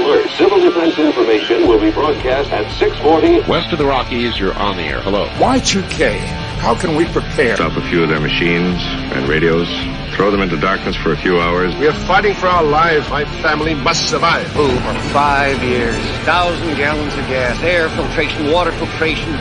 alert. Civil defense information will be broadcast at 6:40. West of the Rockies, you're on the air. Hello. Y2K, how can we prepare? Stop a few of their machines and radios. Throw them into darkness for a few hours. We are fighting for our lives. My family must survive. For 5 years, 1,000 gallons of gas, air filtration, water filtration.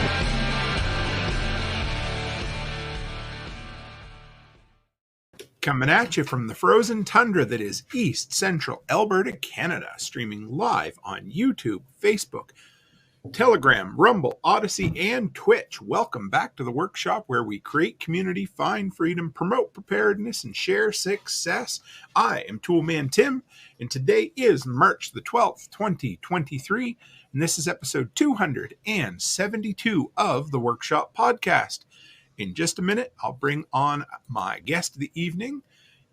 Coming at you from the frozen tundra that is East Central Alberta, Canada, streaming live on YouTube, Facebook, Telegram, Rumble, Odyssey, and Twitch. Welcome back to the workshop where we create community, find freedom, promote preparedness, and share success. I am Toolman Tim, and today is March the 12th, 2023, and this is episode 272 of the Workshop Podcast. In just a minute, I'll bring on my guest of the evening,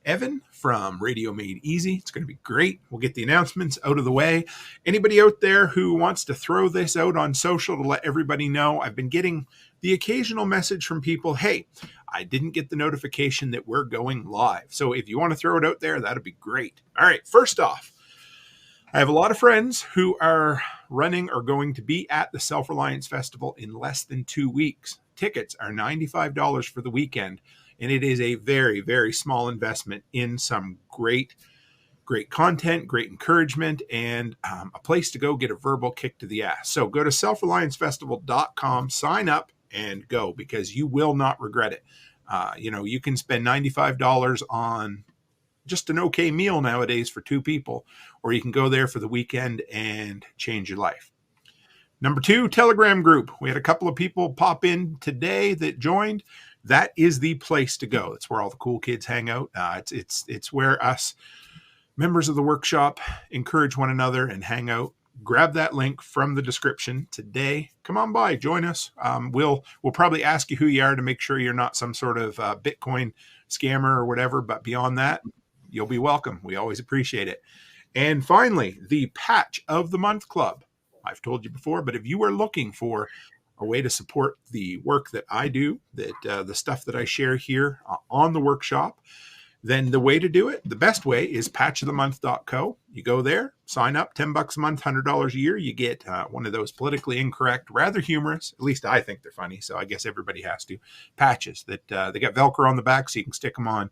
Evan from Radio Made Easy. It's going to be great. We'll get the announcements out of the way. Anybody out there who wants to throw this out on social to let everybody know, I've been getting the occasional message from people, hey, I didn't get the notification that we're going live. So if you want to throw it out there, that'd be great. All right, first off, I have a lot of friends who are running or going to be at the Self-Reliance Festival in less than 2 weeks. Tickets are $95 for the weekend, and it is a very, very small investment in some great content, great encouragement, and a place to go get a verbal kick to the ass. So go to selfreliancefestival.com, sign up, and go, because you will not regret it. You can spend $95 on just an okay meal nowadays for 2 people, or you can go there for the weekend and change your life. Number 2, Telegram group. We had a couple of people pop in today that joined. That is the place to go. It's where all the cool kids hang out. It's where us members of the workshop encourage one another and hang out. Grab that link from the description today. Come on by, join us. We'll probably ask you who you are to make sure you're not some sort of Bitcoin scammer or whatever. But beyond that, you'll be welcome. We always appreciate it. And finally, the Patch of the Month Club. I've told you before, but if you are looking for a way to support the work that I do, that the stuff that I share here on the workshop, then the way to do it, the best way, is patchofthemonth.co. You go there, sign up, $10 a month, $100 a year. You get one of those politically incorrect, rather humorous, at least I think they're funny, so I guess everybody has to, patches that they got Velcro on the back so you can stick them on.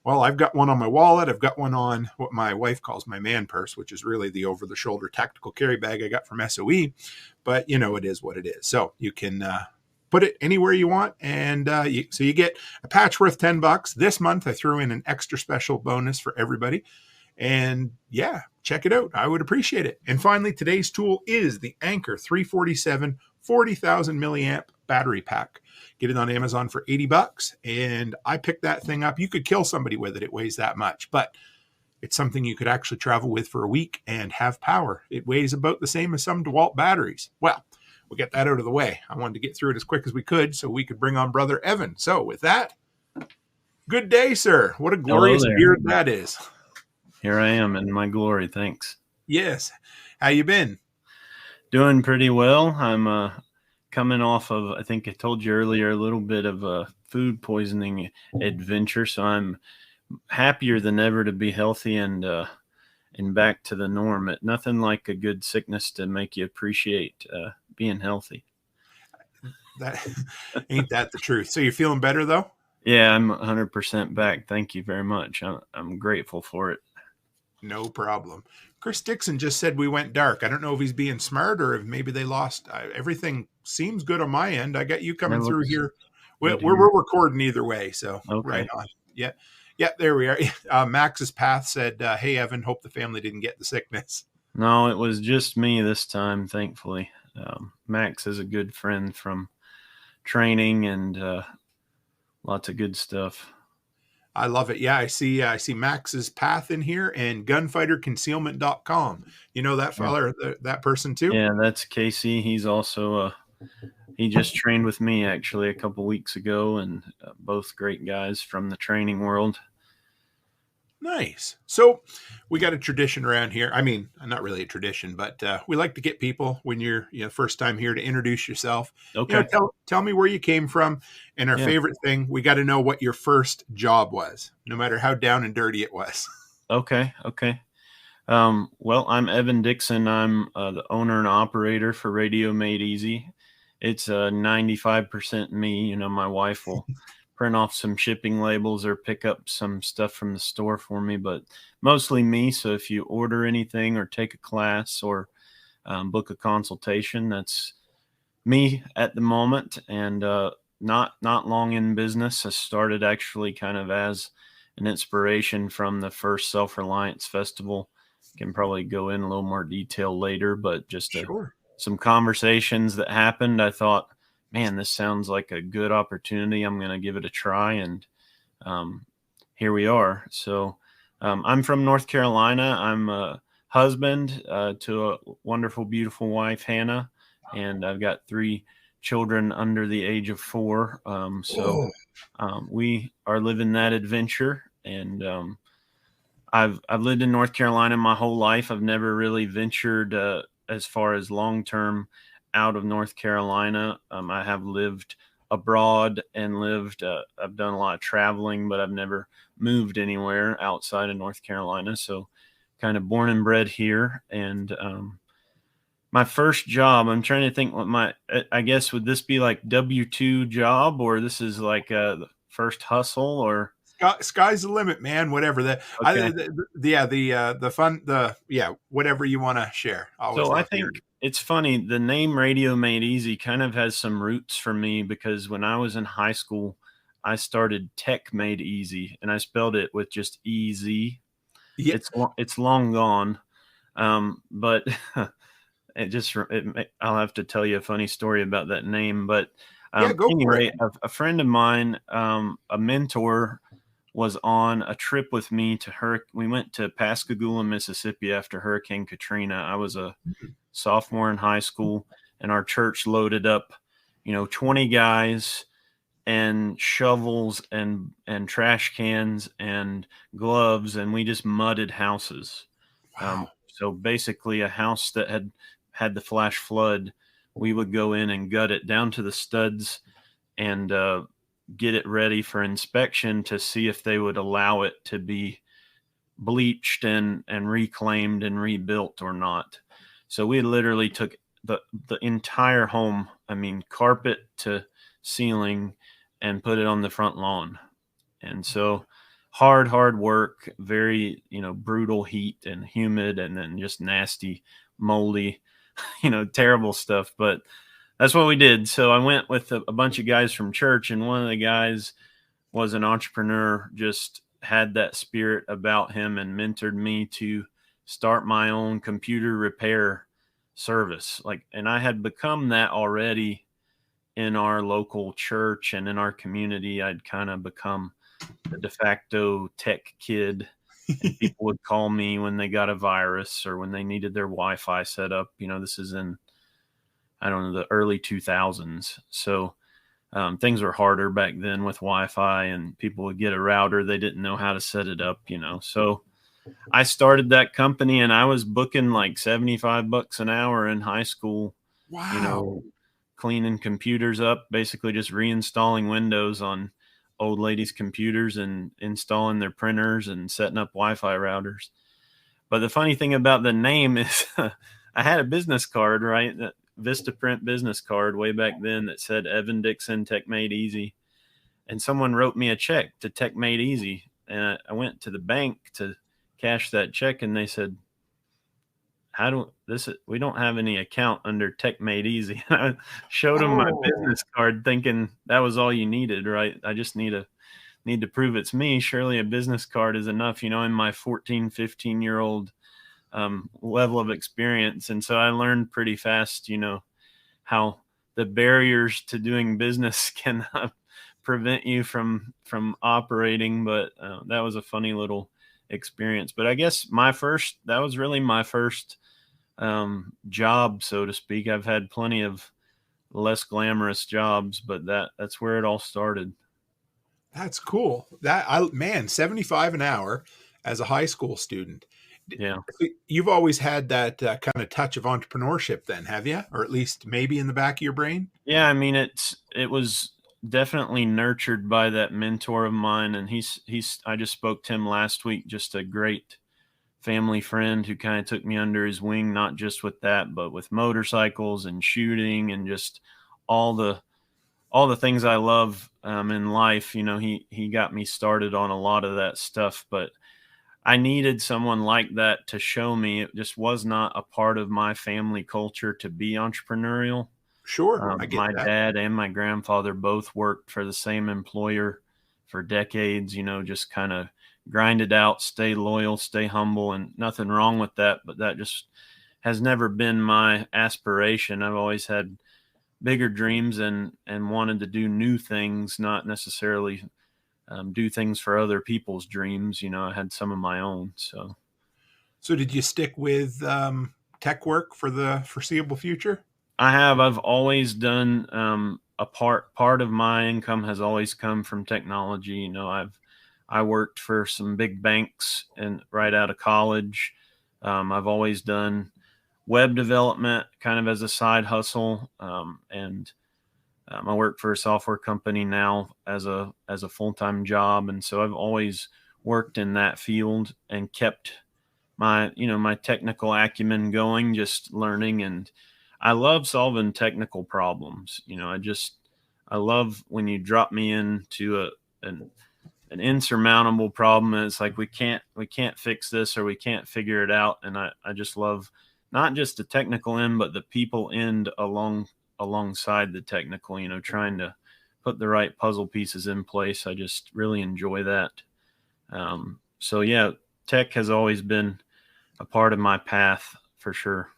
Well, I've got one on my wallet. I've got one on what my wife calls my man purse, which is really the over-the-shoulder tactical carry bag I got from SOE. But, it is what it is. So you can put it anywhere you want. And so you get a patch worth $10. This month, I threw in an extra special bonus for everybody. And, yeah, check it out. I would appreciate it. And finally, today's tool is the Anchor 347 40,000 milliamp battery pack. Get it on Amazon for $80, and I picked that thing up. You could kill somebody with it. It weighs that much, but it's something you could actually travel with for a week and have power. It weighs about the same as some DeWalt batteries. Well, we'll get that out of the way. I wanted to get through it as quick as we could so we could bring on Brother Evan. So with that, good day, sir. What a glorious beard that is. Here I am in my glory. Thanks. Yes. How you been? Doing pretty well. I'm coming off of, I think I told you earlier, a little bit of a food poisoning adventure. So I'm happier than ever to be healthy and back to the norm. Nothing like a good sickness to make you appreciate being healthy. That ain't that the truth. So you're feeling better though? Yeah, I'm 100% back. Thank you very much. I'm grateful for it. No problem. Chris Dixon just said we went dark. I don't know if he's being smart or if maybe they lost. Everything seems good on my end. I got you coming through here. We're recording either way, so okay. Right on. Yeah, there we are. Max's Path said, hey, Evan, hope the family didn't get the sickness. No, it was just me this time, thankfully. Max is a good friend from training and lots of good stuff. I love it. Yeah, I see Max's Path in here and gunfighterconcealment.com. You know that fella, that person too? Yeah, that's Casey. He's also he just trained with me actually a couple weeks ago, and both great guys from the training world. Nice. So we got a tradition around here. I mean, not really a tradition, but we like to get people when you're first time here to introduce yourself. Okay. Tell me where you came from. And our favorite thing, we got to know what your first job was, no matter how down and dirty it was. Okay. Well, I'm Evan Dixon. I'm the owner and operator for Radio Made Easy. It's 95% me. My wife will print off some shipping labels or pick up some stuff from the store for me, but mostly me. So if you order anything or take a class or book a consultation, that's me at the moment. And not long in business. I started actually kind of as an inspiration from the first Self-Reliance Festival. Can probably go in a little more detail later, but just Sure. some conversations that happened. I thought, man, this sounds like a good opportunity. I'm going to give it a try. And um, here we are. So I'm from North Carolina. I'm a husband to a wonderful, beautiful wife, Hannah, and I've got 3 children under the age of 4. We are living that adventure, and I've lived in North Carolina my whole life. I've never really ventured as far as long term out of North Carolina. I have lived abroad and lived. I've done a lot of traveling, but I've never moved anywhere outside of North Carolina. So, kind of born and bred here. And my first job, I'm trying to think what I guess would this be like W-2 job, or this is like the first hustle, or Sky's the limit, man. Whatever okay. Whatever you want to share. Always So I love think hearing. it's funny. The name Radio Made Easy kind of has some roots for me because when I was in high school, I started Tech Made Easy, and I spelled it with just EZ. Yeah, It's long gone, but I'll have to tell you a funny story about that name. But yeah, go for it. anyway, a friend of mine, a mentor, was on a trip with me we went to Pascagoula, Mississippi after Hurricane Katrina. I was a sophomore in high school, and our church loaded up, 20 guys and shovels and trash cans and gloves, and we just mudded houses. Wow. So basically, a house that had the flash flood, we would go in and gut it down to the studs and get it ready for inspection to see if they would allow it to be bleached and reclaimed and rebuilt or not. So we literally took the entire home, I mean, carpet to ceiling, and put it on the front lawn. And so hard work, very, brutal heat and humid, and then just nasty, moldy, terrible stuff. But that's what we did. So I went with a bunch of guys from church, and one of the guys was an entrepreneur, just had that spirit about him and mentored me to start my own computer repair service. And I had become that already in our local church and in our community. I'd kind of become the de facto tech kid, and people would call me when they got a virus or when they needed their Wi-Fi set up. This is in, I don't know, the early 2000s. So things were harder back then with Wi-Fi, and people would get a router. They didn't know how to set it up, So I started that company, and I was booking like $75 an hour in high school, Wow. Cleaning computers up, basically just reinstalling Windows on old ladies' computers and installing their printers and setting up Wi-Fi routers. But the funny thing about the name is I had a business card, right? That Vistaprint business card way back then that said Evan Dixon, Tech Made Easy. And someone wrote me a check to Tech Made Easy. And I went to the bank to cash that check, and they said, we don't have any account under Tech Made Easy. And I showed them my business card thinking that was all you needed, right? I just need to prove it's me. Surely a business card is enough, in my 14, 15-year-old level of experience. And so I learned pretty fast, how the barriers to doing business can prevent you from operating. But that was a funny little experience. But I guess that was really my first job, so to speak. I've had plenty of less glamorous jobs, but that's where it all started. That's cool. 75 an hour as a high school student. Yeah. You've always had that kind of touch of entrepreneurship then, have you? Or at least maybe in the back of your brain? Yeah, I mean, it was definitely nurtured by that mentor of mine, and I just spoke to him last week, just a great family friend who kind of took me under his wing, not just with that, but with motorcycles and shooting and just all the things I love in life. You know, he got me started on a lot of that stuff, but I needed someone like that to show me it just was not a part of my family culture to be entrepreneurial. Sure, I get My that. dad and my grandfather both worked for the same employer for decades, you know, just kind of grind it out, stay loyal, stay humble, and nothing wrong with that. But that just has never been my aspiration. I've always had bigger dreams and wanted to do new things, not necessarily do things for other people's dreams. You know, I had some of my own. So did you stick with tech work for the foreseeable future? I've always done a part of my income has always come from technology. You know, I worked for some big banks and right out of college. I've always done web development kind of as a side hustle. I work for a software company now as a full-time job. And so I've always worked in that field and kept my technical acumen going, just learning. And I love solving technical problems. You know, I love when you drop me into an insurmountable problem. And it's like, we can't fix this, or we can't figure it out. And I just love not just the technical end, but the people end alongside the technical, you know, trying to put the right puzzle pieces in place. I just really enjoy that. So yeah, tech has always been a part of my path for sure.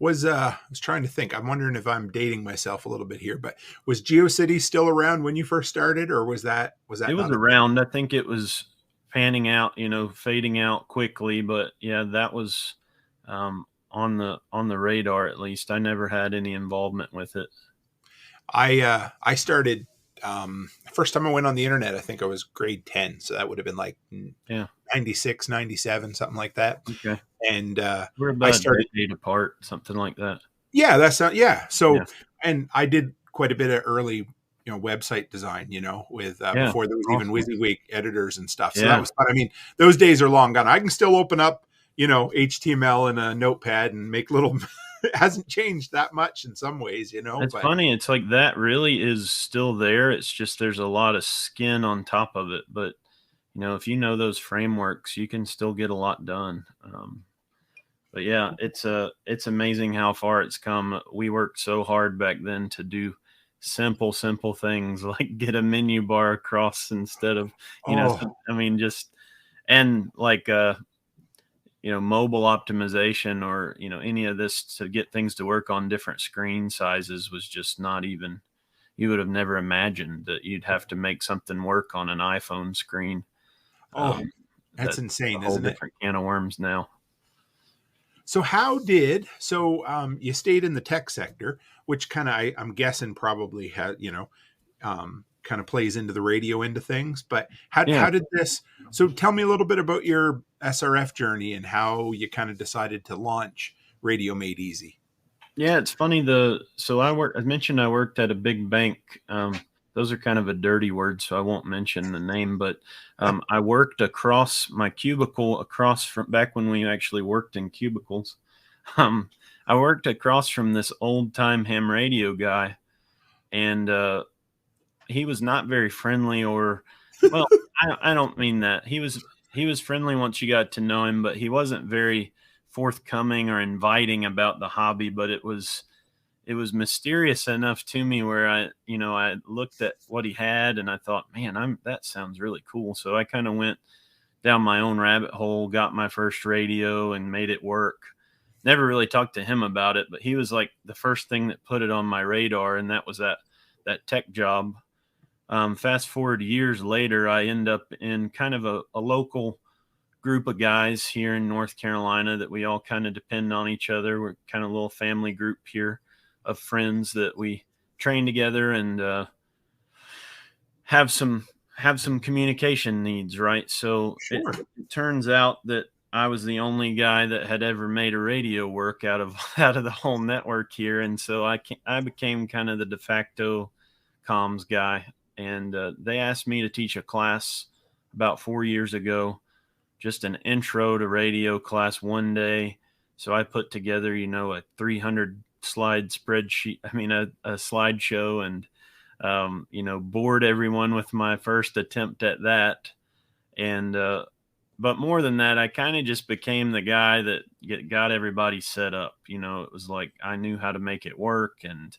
I was trying to think. I'm wondering if I'm dating myself a little bit here, but was GeoCities still around when you first started, or was that It was not around. I think it was panning out, you know, fading out quickly, but yeah, that was on the radar at least. I never had any involvement with it. I started first time I went on the internet, I think I was grade 10, so that would have been like Yeah. 96, 97, something like that. Okay. And We're I about started a decade apart, something like that. Yeah, that's not yeah. So Yeah. and I did quite a bit of early, website design, with Yeah. before there was even Awesome. WYSIWYG editors and stuff. So that Yeah. was fun. I mean, those days are long gone. I can still open up, HTML in a notepad and make little it hasn't changed that much in some ways, It's but funny. It's like that really is still there. It's just there's a lot of skin on top of it. But, you know, if you know those frameworks, you can still get a lot done. But yeah, it's amazing how far it's come. We worked so hard back then to do simple things like get a menu bar across instead of, oh, I mean, just, and like, mobile optimization or, any of this to get things to work on different screen sizes was just not even, you would have never imagined that you'd have to make something work on an iPhone screen. oh, that's That's insane, a whole isn't it? different can of worms now. So you stayed in the tech sector, which kind of I'm guessing probably had kind of plays into the radio end of things. But how Yeah. did this? So tell me a little bit about your SRF journey and how you kind of decided to launch Radio Made Easy. Yeah, it's funny. I mentioned I worked at a big bank. Those are kind of a dirty word, so I won't mention the name, but I worked across my cubicle across from back when we actually worked in cubicles. I worked across from this old time ham radio guy, and he was not very friendly well, I don't mean that. He was friendly once you got to know him, but he wasn't very forthcoming or inviting about the hobby. But it was mysterious enough to me where I looked at what he had and I thought, man, that sounds really cool. So I kind of went down my own rabbit hole, got my first radio and made it work. Never really talked to him about it, but he was like the first thing that put it on my radar. And that was that tech job. Fast forward years later, I end up in kind of a local group of guys here in North Carolina that we all kind of depend on each other. We're kind of a little family group here of friends that we train together and have some communication needs, right? So Sure. it turns out that I was the only guy that had ever made a radio work out of the whole network here, and so I became kind of the de facto comms guy. And they asked me to teach a class about 4 years ago just an intro to radio class one day. So I put together, a 300 slide spreadsheet. I mean, a slideshow, and, bored everyone with my first attempt at that. And, but more than that, I kind of just became the guy that got everybody set up. It was like I knew how to make it work, and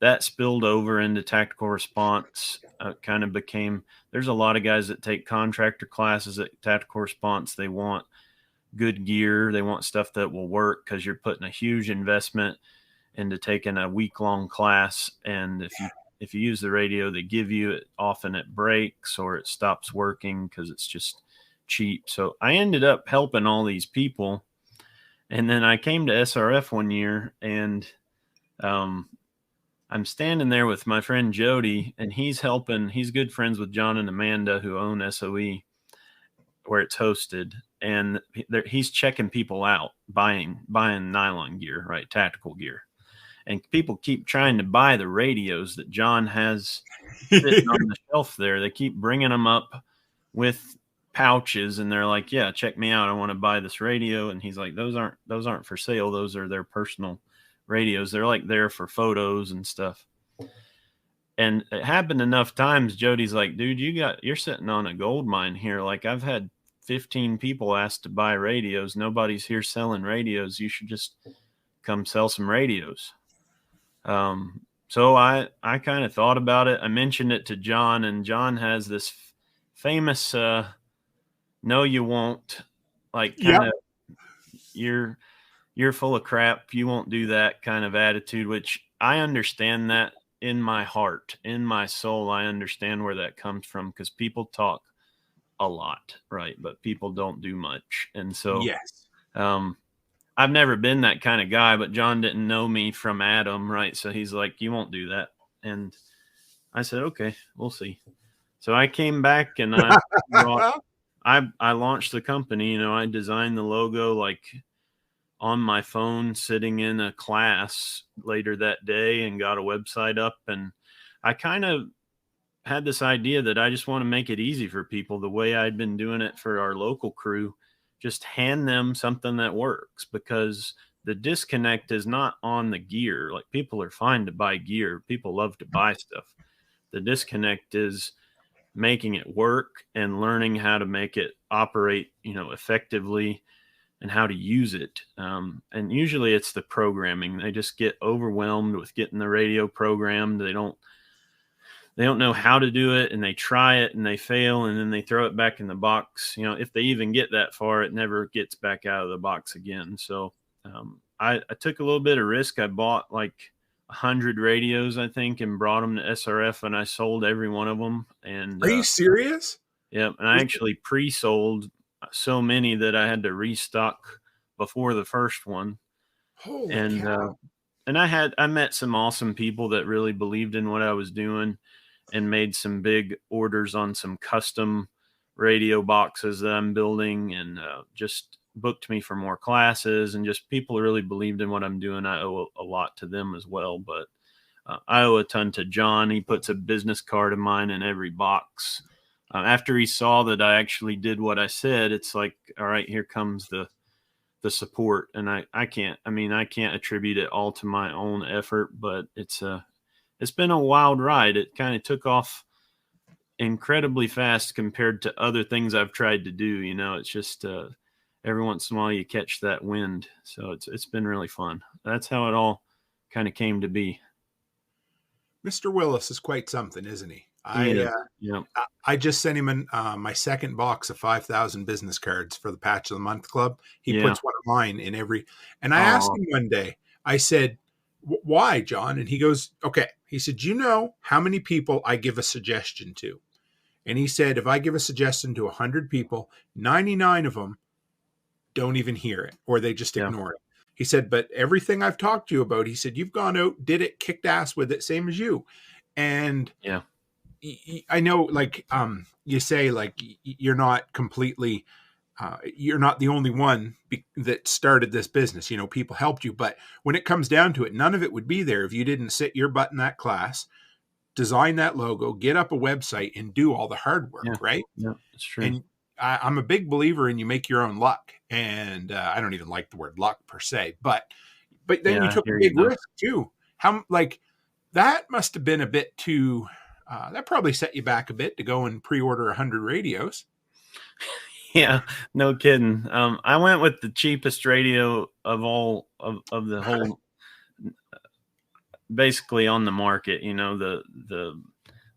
that spilled over into tactical response. Kind of became, there's a lot of guys that take contractor classes at tactical response. They want good gear. They want stuff that will work, because you're putting a huge investment into taking a week-long class. And if you use the radio they give you, often it breaks or it stops working because it's just cheap. So I ended up helping all these people. And then I came to SRF one year, and I'm standing there with my friend Jody, and he's good friends with John and Amanda, who own SOE, where it's hosted. And he's checking people out, buying nylon gear, right? Tactical gear. And people keep trying to buy the radios that John has sitting on the shelf there. They keep bringing them up with pouches, and they're like, yeah, check me out. I want to buy this radio. And he's like, those aren't for sale. Those are their personal radios. They're like there for photos and stuff. And it happened enough times. Jody's like, dude, you're sitting on a gold mine here. Like, I've had 15 people ask to buy radios. Nobody's here selling radios. You should just come sell some radios. So I kind of thought about it. I mentioned it to John, and John has this famous, no, you won't, like, kind of, you're full of crap. You won't do that kind of attitude, which I understand that in my heart, in my soul. I understand where that comes from, because people talk a lot, right? But people don't do much. And so, yes, I've never been that kind of guy, but John didn't know me from Adam, right? So he's like, you won't do that. And I said, okay, we'll see. So I came back, and I launched the company. I designed the logo like on my phone, sitting in a class later that day, and got a website up. And I kind of had this idea that I just want to make it easy for people, the way I'd been doing it for our local crew. Just hand them something that works, because the disconnect is not on the gear. Like, people are fine to buy gear. People love to buy stuff. The disconnect is making it work and learning how to make it operate, effectively, and how to use it. And usually it's the programming. They just get overwhelmed with getting the radio programmed. They don't know how to do it, and they try it and they fail, and then they throw it back in the box. If they even get that far, it never gets back out of the box again. So I took a little bit of risk. I bought like 100 radios, I think, and brought them to SRF, and I sold every one of them. And are you serious? Yeah. And I actually pre-sold so many that I had to restock before the first one. Holy and cow. And I met some awesome people that really believed in what I was doing, and made some big orders on some custom radio boxes that I'm building, and just booked me for more classes, and just people really believed in what I'm doing. I owe a lot to them as well, but I owe a ton to John. He puts a business card of mine in every box. After he saw that I actually did what I said, it's like, all right, here comes the support. And I can't attribute it all to my own effort, but it's been a wild ride. It kind of took off incredibly fast compared to other things I've tried to do. It's just every once in a while you catch that wind. So it's been really fun. That's how it all kind of came to be. Mr. Willis is quite something, isn't he? Yeah. I just sent him my second box of 5,000 business cards for the Patch of the Month Club. He puts one of mine in every, and I asked him one day, I said, why, John? And he goes, okay. He said, do you know how many people I give a suggestion to? And he said, if I give a suggestion to 100 people, 99 of them don't even hear it, or they just ignore it. He said, but everything I've talked to you about, he said, you've gone out, did it, kicked ass with it, same as you. And yeah, I know, like, you say, like, you're not completely, you're not the only one that started this business. People helped you, but when it comes down to it, none of it would be there if you didn't sit your butt in that class, design that logo, get up a website, and do all the hard work, right? Yeah, it's true. And I'm a big believer in you make your own luck, and I don't even like the word luck per se, but then Yeah, you I took a hear you big though. risk too. How like that must have been a bit too. That probably set you back a bit to go and pre-order 100 radios. Yeah, no kidding. I went with the cheapest radio of all of the whole, basically on the market. You know, the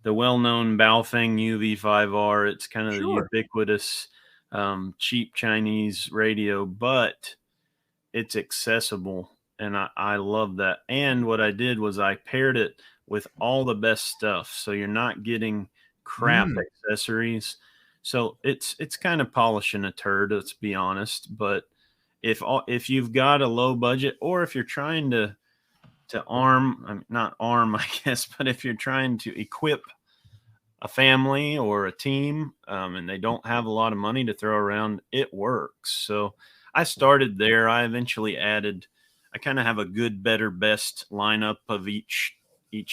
well-known Baofeng UV5R. It's kind of the Sure. ubiquitous cheap Chinese radio, but it's accessible, and I love that. And what I did was I paired it with all the best stuff, so you're not getting crap Mm, accessories. So it's kind of polishing a turd, let's be honest. But if you've got a low budget, or if you're trying to arm, not arm, I guess, but if you're trying to equip a family or a team, and they don't have a lot of money to throw around, it works. So I started there. I eventually added, I kind of have a good, better, best lineup of each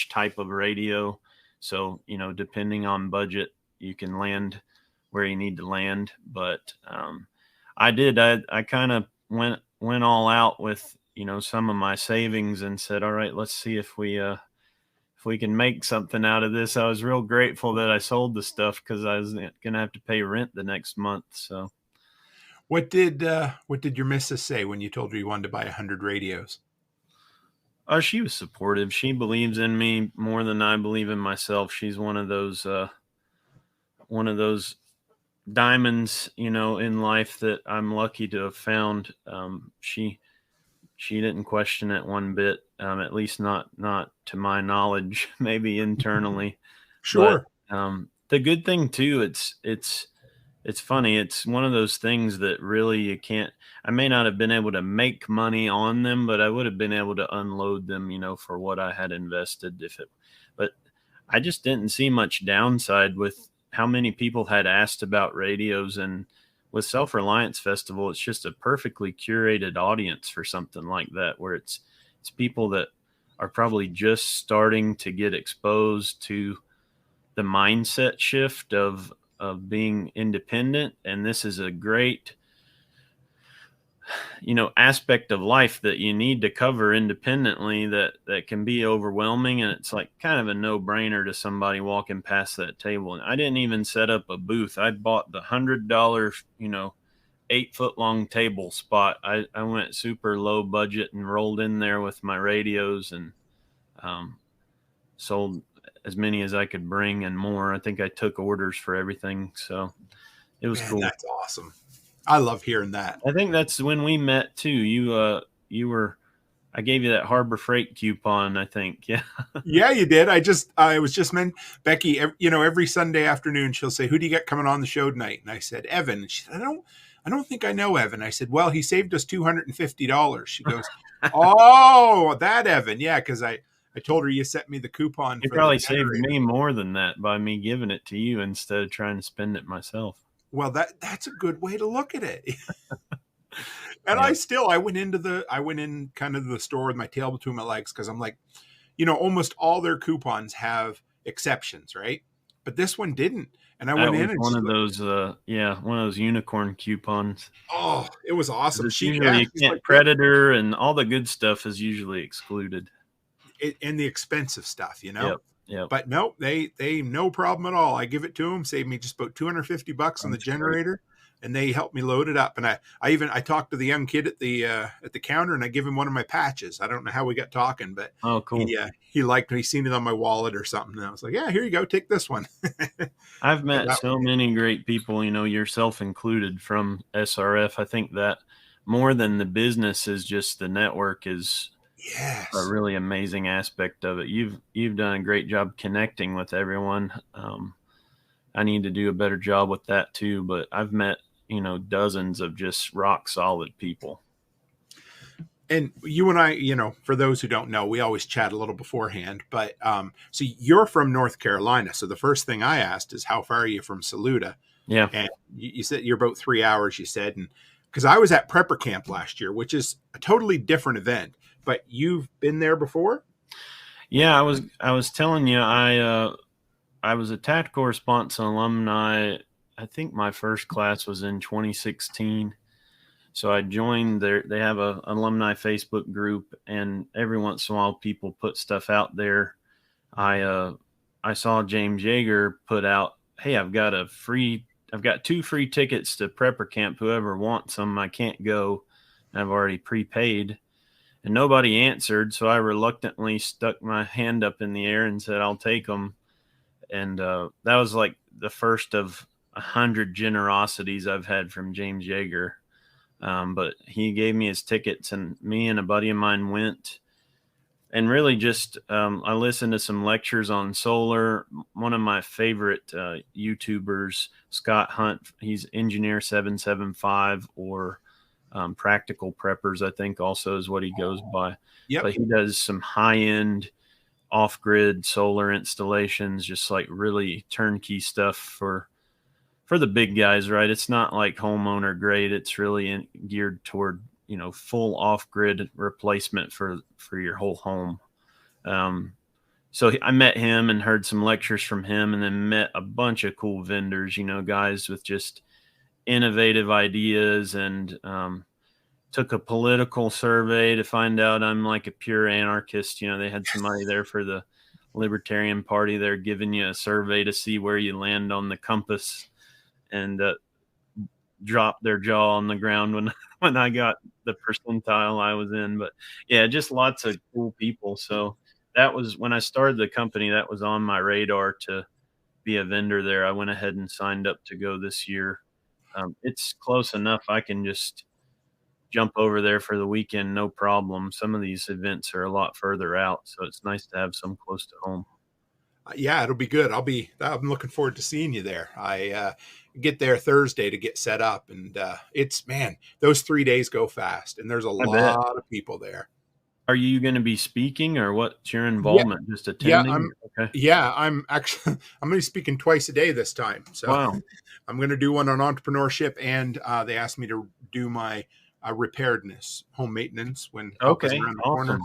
type of radio. So, you know, depending on budget, you can land where you need to land. But I kind of went all out with, you know, some of my savings and said, all right, let's see if we can make something out of this. I was real grateful that I sold the stuff, because I was going to have to pay rent the next month. So what did your missus say when you told her you wanted to buy 100 radios? she was supportive. She believes in me more than I believe in myself. She's one of those diamonds, you know, in life that I'm lucky to have found. She didn't question it one bit, at least not to my knowledge, maybe internally. But Sure. the good thing too, it's funny. It's one of those things that really you can't. I may not have been able to make money on them, but I would have been able to unload them, you know, for what I had invested. But I just didn't see much downside with how many people had asked about radios. And with Self Reliance Festival, it's just a perfectly curated audience for something like that, where it's people that are probably just starting to get exposed to the mindset shift of being independent. And this is a great, you know, aspect of life that you need to cover independently, that can be overwhelming. And it's like kind of a no-brainer to somebody walking past that table. And I didn't even set up a booth. I bought the $100, you know, 8-foot long table spot. I went super low budget and rolled in there with my radios, and sold as many as I could bring and more. I think I took orders for everything. So it was cool. That's awesome. I love hearing that. I think that's when we met too. You were, I gave you that Harbor Freight coupon, I think. Yeah. Yeah, you did. I was just meant Becky, you know, every Sunday afternoon she'll say, "Who do you got coming on the show tonight?" And I said, "Evan." And she said, I don't think I know Evan. I said, "Well, he saved us $250. She goes, "Oh, that Evan." Yeah, because I told her you sent me the coupon. You For probably the saved generator. me more than that by me giving it to you instead of trying to spend it myself. Well, that's a good way to look at it. And Yeah. I went in kind of the store with my tail between my legs, because I'm like, you know, almost all their coupons have exceptions, right? But this one didn't. And I That went was in and one she's of like, those, one of those unicorn coupons. "Oh, it was 'Cause awesome." it's usually, you She's can't, like, "Yep." Predator and all the good stuff is usually excluded. And the expensive stuff, you know. Yep. Yep. But no, they no problem at all. I give it to them, save me just about $250 on the That's great. generator, and they helped me load it up. And I talked to the young kid at the counter, and I give him one of my patches. I don't know how we got talking, but Oh, cool. he liked me. He seen it on my wallet or something. And I was like, "Yeah, here you go, take this one." I've met That- so many great people, you know, yourself included, from SRF. I think that more than the business is just the network is yes. a really amazing aspect of it. You've done a great job connecting with everyone. I need to do a better job with that too, but I've met, you know, dozens of just rock solid people. And you and I, you know, for those who don't know, we always chat a little beforehand. But so you're from North Carolina. So the first thing I asked is, how far are you from Saluda? Yeah. And you said you're about 3 hours, you said. And because I was at Prepper Camp last year, which is a totally different event, but you've been there before? Yeah, I was telling you, I was a tactical response alumni I think my first class was in 2016. So I joined they have a alumni Facebook group, and every once in a while people put stuff out there. I saw James Yeager put out, "Hey, I've got 2 free tickets to prepper camp. Whoever wants them, I can't go. I've already prepaid." And nobody answered, so I reluctantly stuck my hand up in the air and said, "I'll take them." And that was like the first of 100 generosities I've had from James Yeager. But he gave me his tickets, and me and a buddy of mine went. And really just I listened to some lectures on solar. One of my favorite YouTubers, Scott Hunt, he's Engineer 775, or Practical Preppers, I think also is what he goes by. Yep. But he does some high-end off-grid solar installations, just like really turnkey stuff for the big guys, right? It's not like homeowner grade. It's really geared toward, full off-grid replacement for your whole home. So I met him and heard some lectures from him, and then met a bunch of cool vendors, guys with just innovative ideas, and took a political survey to find out I'm like a pure anarchist. They had somebody there for the Libertarian Party. They're giving you a survey to see where you land on the compass, and dropped their jaw on the ground when I got the percentile I was in. But yeah, just lots of cool people. So that was when I started the company, that was on my radar to be a vendor there. I went ahead and signed up to go this year. It's close enough. I can just jump over there for the weekend, no problem. Some of these events are a lot further out, so it's nice to have some close to home. Yeah, it'll be good. I'm looking forward to seeing you there. I get there Thursday to get set up, and those 3 days go fast, and there's a lot of people there. Are you going to be speaking, or what's your involvement? Just attending? I'm actually I'm going to be speaking twice a day this time. So wow. I'm going to do one on entrepreneurship, and they asked me to do my repairedness, home maintenance when help is around the corner.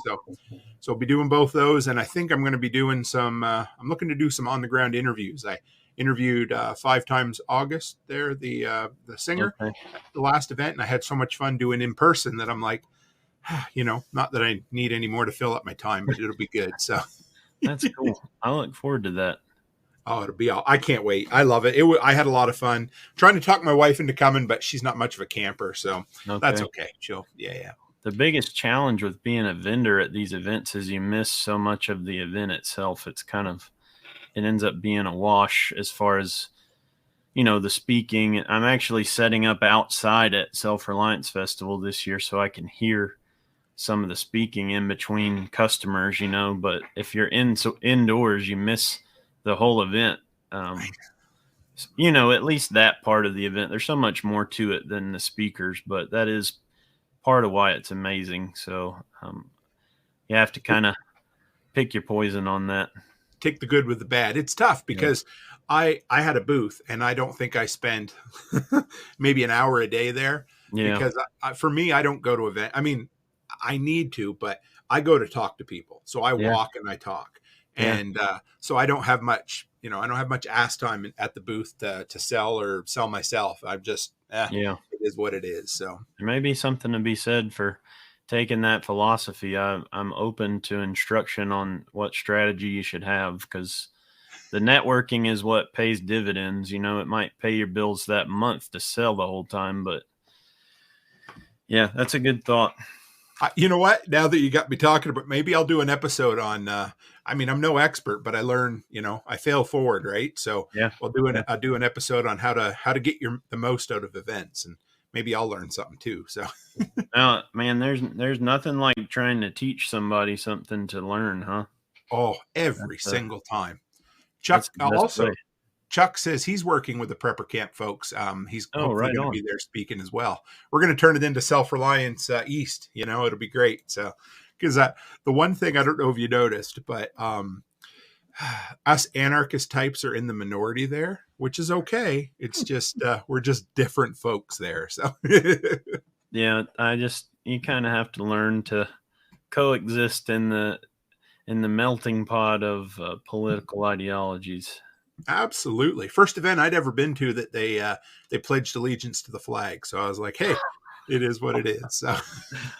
So I'll be doing both those, and I think I'm going to be doing some. I'm looking to do some on the ground interviews. I interviewed 5 times August there, the singer, at the last event, and I had so much fun doing in person that I'm like, not that I need any more to fill up my time, but it'll be good. So that's cool. I look forward to that. Oh, I can't wait. I love it. I had a lot of fun trying to talk my wife into coming, but she's not much of a camper, so that's okay. Yeah. The biggest challenge with being a vendor at these events is you miss so much of the event itself. It ends up being a wash as far as, the speaking. I'm actually setting up outside at Self-Reliance Festival this year so I can hear some of the speaking in between customers, but if you're indoors, you miss the whole event. At least that part of the event. There's so much more to it than the speakers, but that is part of why it's amazing. So you have to kind of pick your poison on that. Take the good with the bad. It's tough because I had a booth, and I don't think I spend maybe an hour a day there. Yeah. Because for me, I don't go to event. I mean, I need to, but I go to talk to people. So I walk and I talk. And so I don't have much, I don't have much ass time at the booth to sell or sell myself. I'm just, it is what it is. So there may be something to be said for taking that philosophy. I'm open to instruction on what strategy you should have, because the networking is what pays dividends. It might pay your bills that month to sell the whole time, but yeah, that's a good thought. You know what? Now that you got me talking about, maybe I'll do an episode on, I'm no expert, but I learn, I fail forward. Right. So I'll do an episode on how to get the most out of events, and maybe I'll learn something too. So man, there's nothing like trying to teach somebody something to learn, huh? Oh, every single time. Chuck says he's working with the prepper camp folks. He's hopefully going to be there speaking as well. We're going to turn it into Self-Reliance East. It'll be great. So, because the one thing I don't know if you noticed, but us anarchist types are in the minority there, which is okay. It's just we're just different folks there. So, yeah, you kind of have to learn to coexist in the melting pot of political ideologies. Absolutely. First event I'd ever been to that they pledged allegiance to the flag. So I was like, hey, it is what it is. So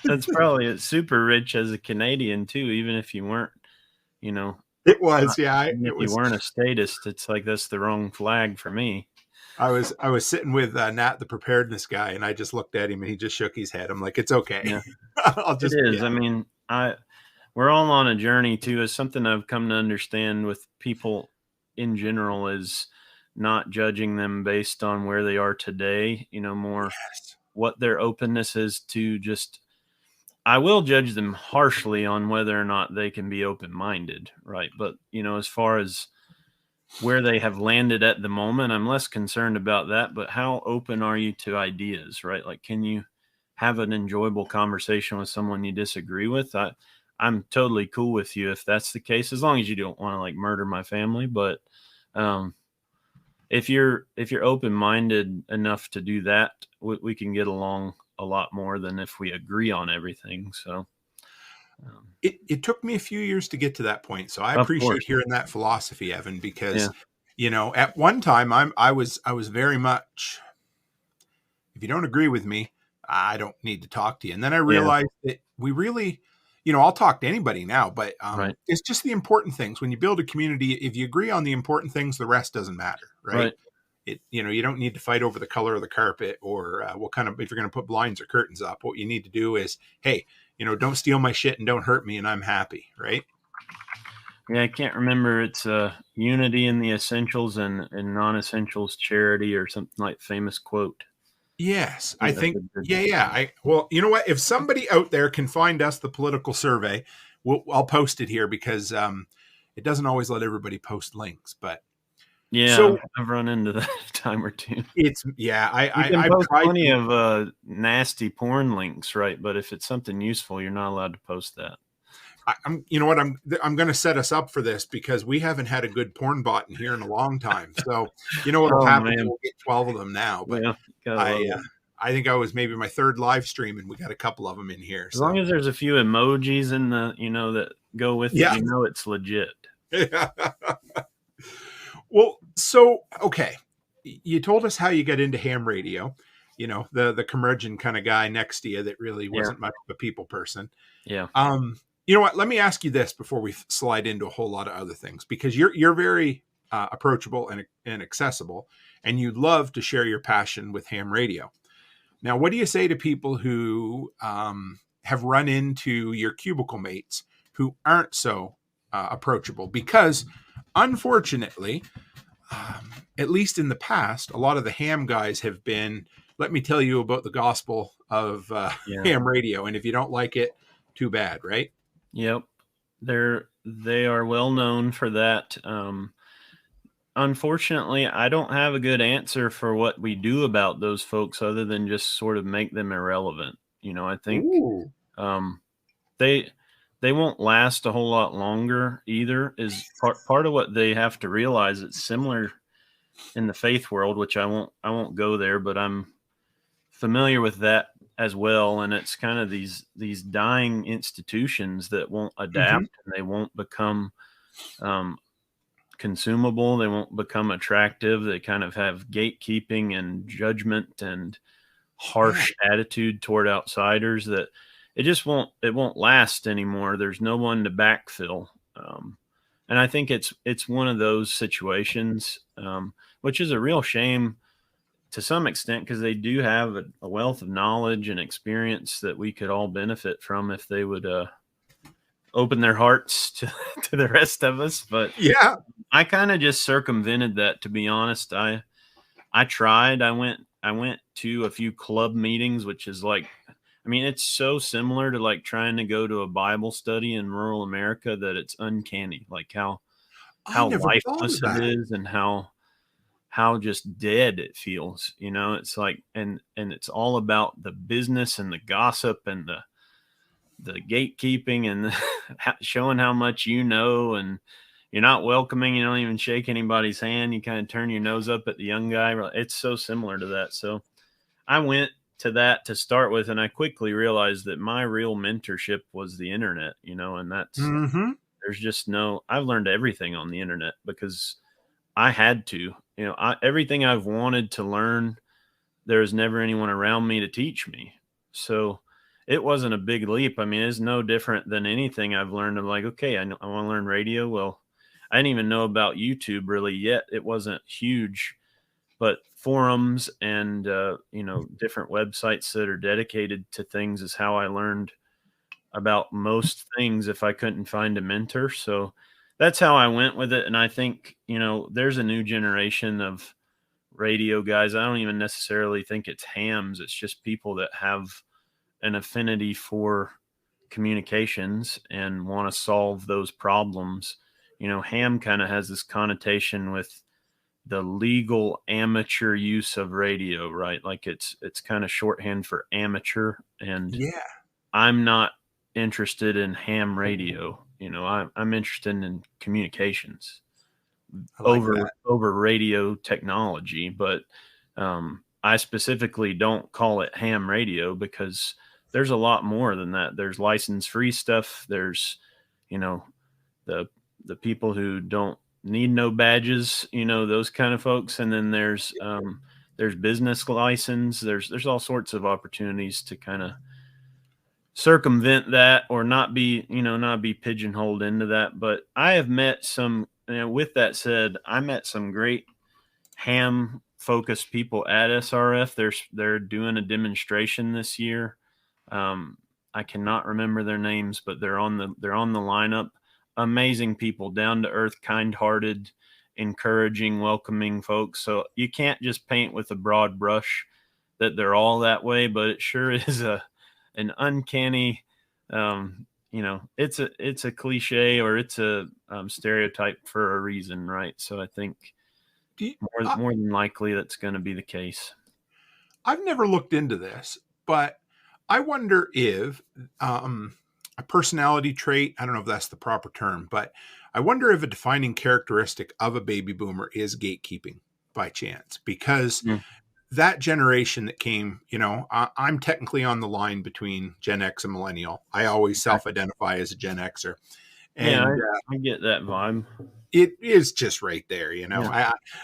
That's probably super rich as a Canadian too, even if you weren't, you know, it was, even if it you was. weren't a statist, it's like that's the wrong flag for me. I was sitting with Nat, the preparedness guy, and I just looked at him and he just shook his head. I'm like, it's okay. Yeah, I'll it just, is. I mean, we're all on a journey too. Is something I've come to understand with people in general is not judging them based on where they are today. More yes. what their openness is to just. I will judge them harshly on whether or not they can be open-minded, right? But as far as where they have landed at the moment, I'm less concerned about that. But how open are you to ideas, right? Like, can you have an enjoyable conversation with someone you disagree with? I'm totally cool with you if that's the case, as long as you don't want to like murder my family. But if you're open-minded enough to do that, we can get along a lot more than if we agree on everything. So It took me a few years to get to that point. So I of course, appreciate hearing that philosophy, Evan, because, yeah, at one time I was very much, if you don't agree with me, I don't need to talk to you. And then I yeah, realized that we really, I'll talk to anybody now, but right, it's just the important things. When you build a community, if you agree on the important things, the rest doesn't matter, right? right. You don't need to fight over the color of the carpet or what kind of, if you're going to put blinds or curtains up. What you need to do is, hey, don't steal my shit and don't hurt me, and I'm happy, right? Yeah, I can't remember. It's unity in the essentials and non-essentials charity or something like famous quote. Yes, I I think that's think. a good. Yeah. Well, you know what? If somebody out there can find us the political survey, I'll post it here because it doesn't always let everybody post links. But Yeah, so I've run into that a time or two. it's yeah. You can I've post tried plenty to. of nasty porn links, right? But if it's something useful, you're not allowed to post that. I'm. You know what? I'm going to set us up for this because we haven't had a good porn bot in here in a long time. So you know what'll Oh happen? man, We'll get 12 of them now. But yeah, gotta love I. it. I think I was maybe my third live stream, and we got a couple of them in here. As long So as there's a few emojis in the, that go with it, yeah. it's legit. Well, so okay, you told us how you got into ham radio. The curmudgeon kind of guy next to you that really Yeah, wasn't much of a people person. yeah, You know what? Let me ask you this before we slide into a whole lot of other things, because you're very approachable and accessible, and you love to share your passion with ham radio. Now, what do you say to people who have run into your cubicle mates who aren't so approachable? Because unfortunately, at least in the past, a lot of the ham guys have been, let me tell you about the gospel of yeah. ham radio. And if you don't like it, too bad, right? Yep. They are well known for that. Unfortunately, I don't have a good answer for what we do about those folks other than just sort of make them irrelevant. I think Ooh. um, they won't last a whole lot longer either. Is part of what they have to realize. It's similar in the faith world, which I won't go there, but I'm familiar with that as well. And it's kind of these dying institutions that won't adapt and they won't become consumable. They won't become attractive. They kind of have gatekeeping and judgment and harsh attitude toward outsiders that it won't last anymore. There's no one to backfill. And I think it's one of those situations, which is a real shame to some extent, because they do have a wealth of knowledge and experience that we could all benefit from if they would open their hearts to the rest of us. But Yeah. I kind of just circumvented that, to be honest. I tried. I went to a few club meetings, which is like, I mean, it's so similar to like trying to go to a Bible study in rural America that it's uncanny, like how I never thought lifeless of it that. is and how just dead it feels. It's like, and it's all about the business and the gossip and the gatekeeping and showing how much and you're not welcoming. You don't even shake anybody's hand. You kind of turn your nose up at the young guy. It's so similar to that. So I went to that to start with, and I quickly realized that my real mentorship was the internet, and that's, Mm-hmm. there's just I've learned everything on the internet because I had to, everything I've wanted to learn, there was never anyone around me to teach me. So it wasn't a big leap. I mean, it's no different than anything I've learned. I'm like, okay, I want to learn radio. Well, I didn't even know about YouTube really yet. It wasn't huge, but forums and, different websites that are dedicated to things is how I learned about most things if I couldn't find a mentor. So that's how I went with it. And I think, there's a new generation of radio guys. I don't even necessarily think it's hams. It's just people that have an affinity for communications and want to solve those problems. Ham kind of has this connotation with the legal amateur use of radio, right? Like it's kind of shorthand for amateur. And Yeah. I'm not interested in ham radio. I'm interested in communications I like that. over radio technology, but I specifically don't call it ham radio because there's a lot more than that. There's license free stuff. There's, the people who don't need no badges, those kind of folks. And then there's business license. There's all sorts of opportunities to kind of circumvent that or not be pigeonholed into that. But I have met some, with that said, I met some great ham focused people at SRF. They're doing a demonstration this year. I cannot remember their names, but they're on the lineup. Amazing people, down to earth, kind-hearted, encouraging, welcoming folks. So you can't just paint with a broad brush that they're all that way, but it sure is an uncanny, it's a cliche or it's a stereotype for a reason, right? So I think more than likely that's going to be the case. I've never looked into this, but I wonder if a personality trait, I don't know if that's the proper term, but I wonder if a defining characteristic of a baby boomer is gatekeeping by chance, because that generation that came, I'm technically on the line between Gen X and millennial. I always self-identify as a Gen Xer. And I get that vibe. It is just right there,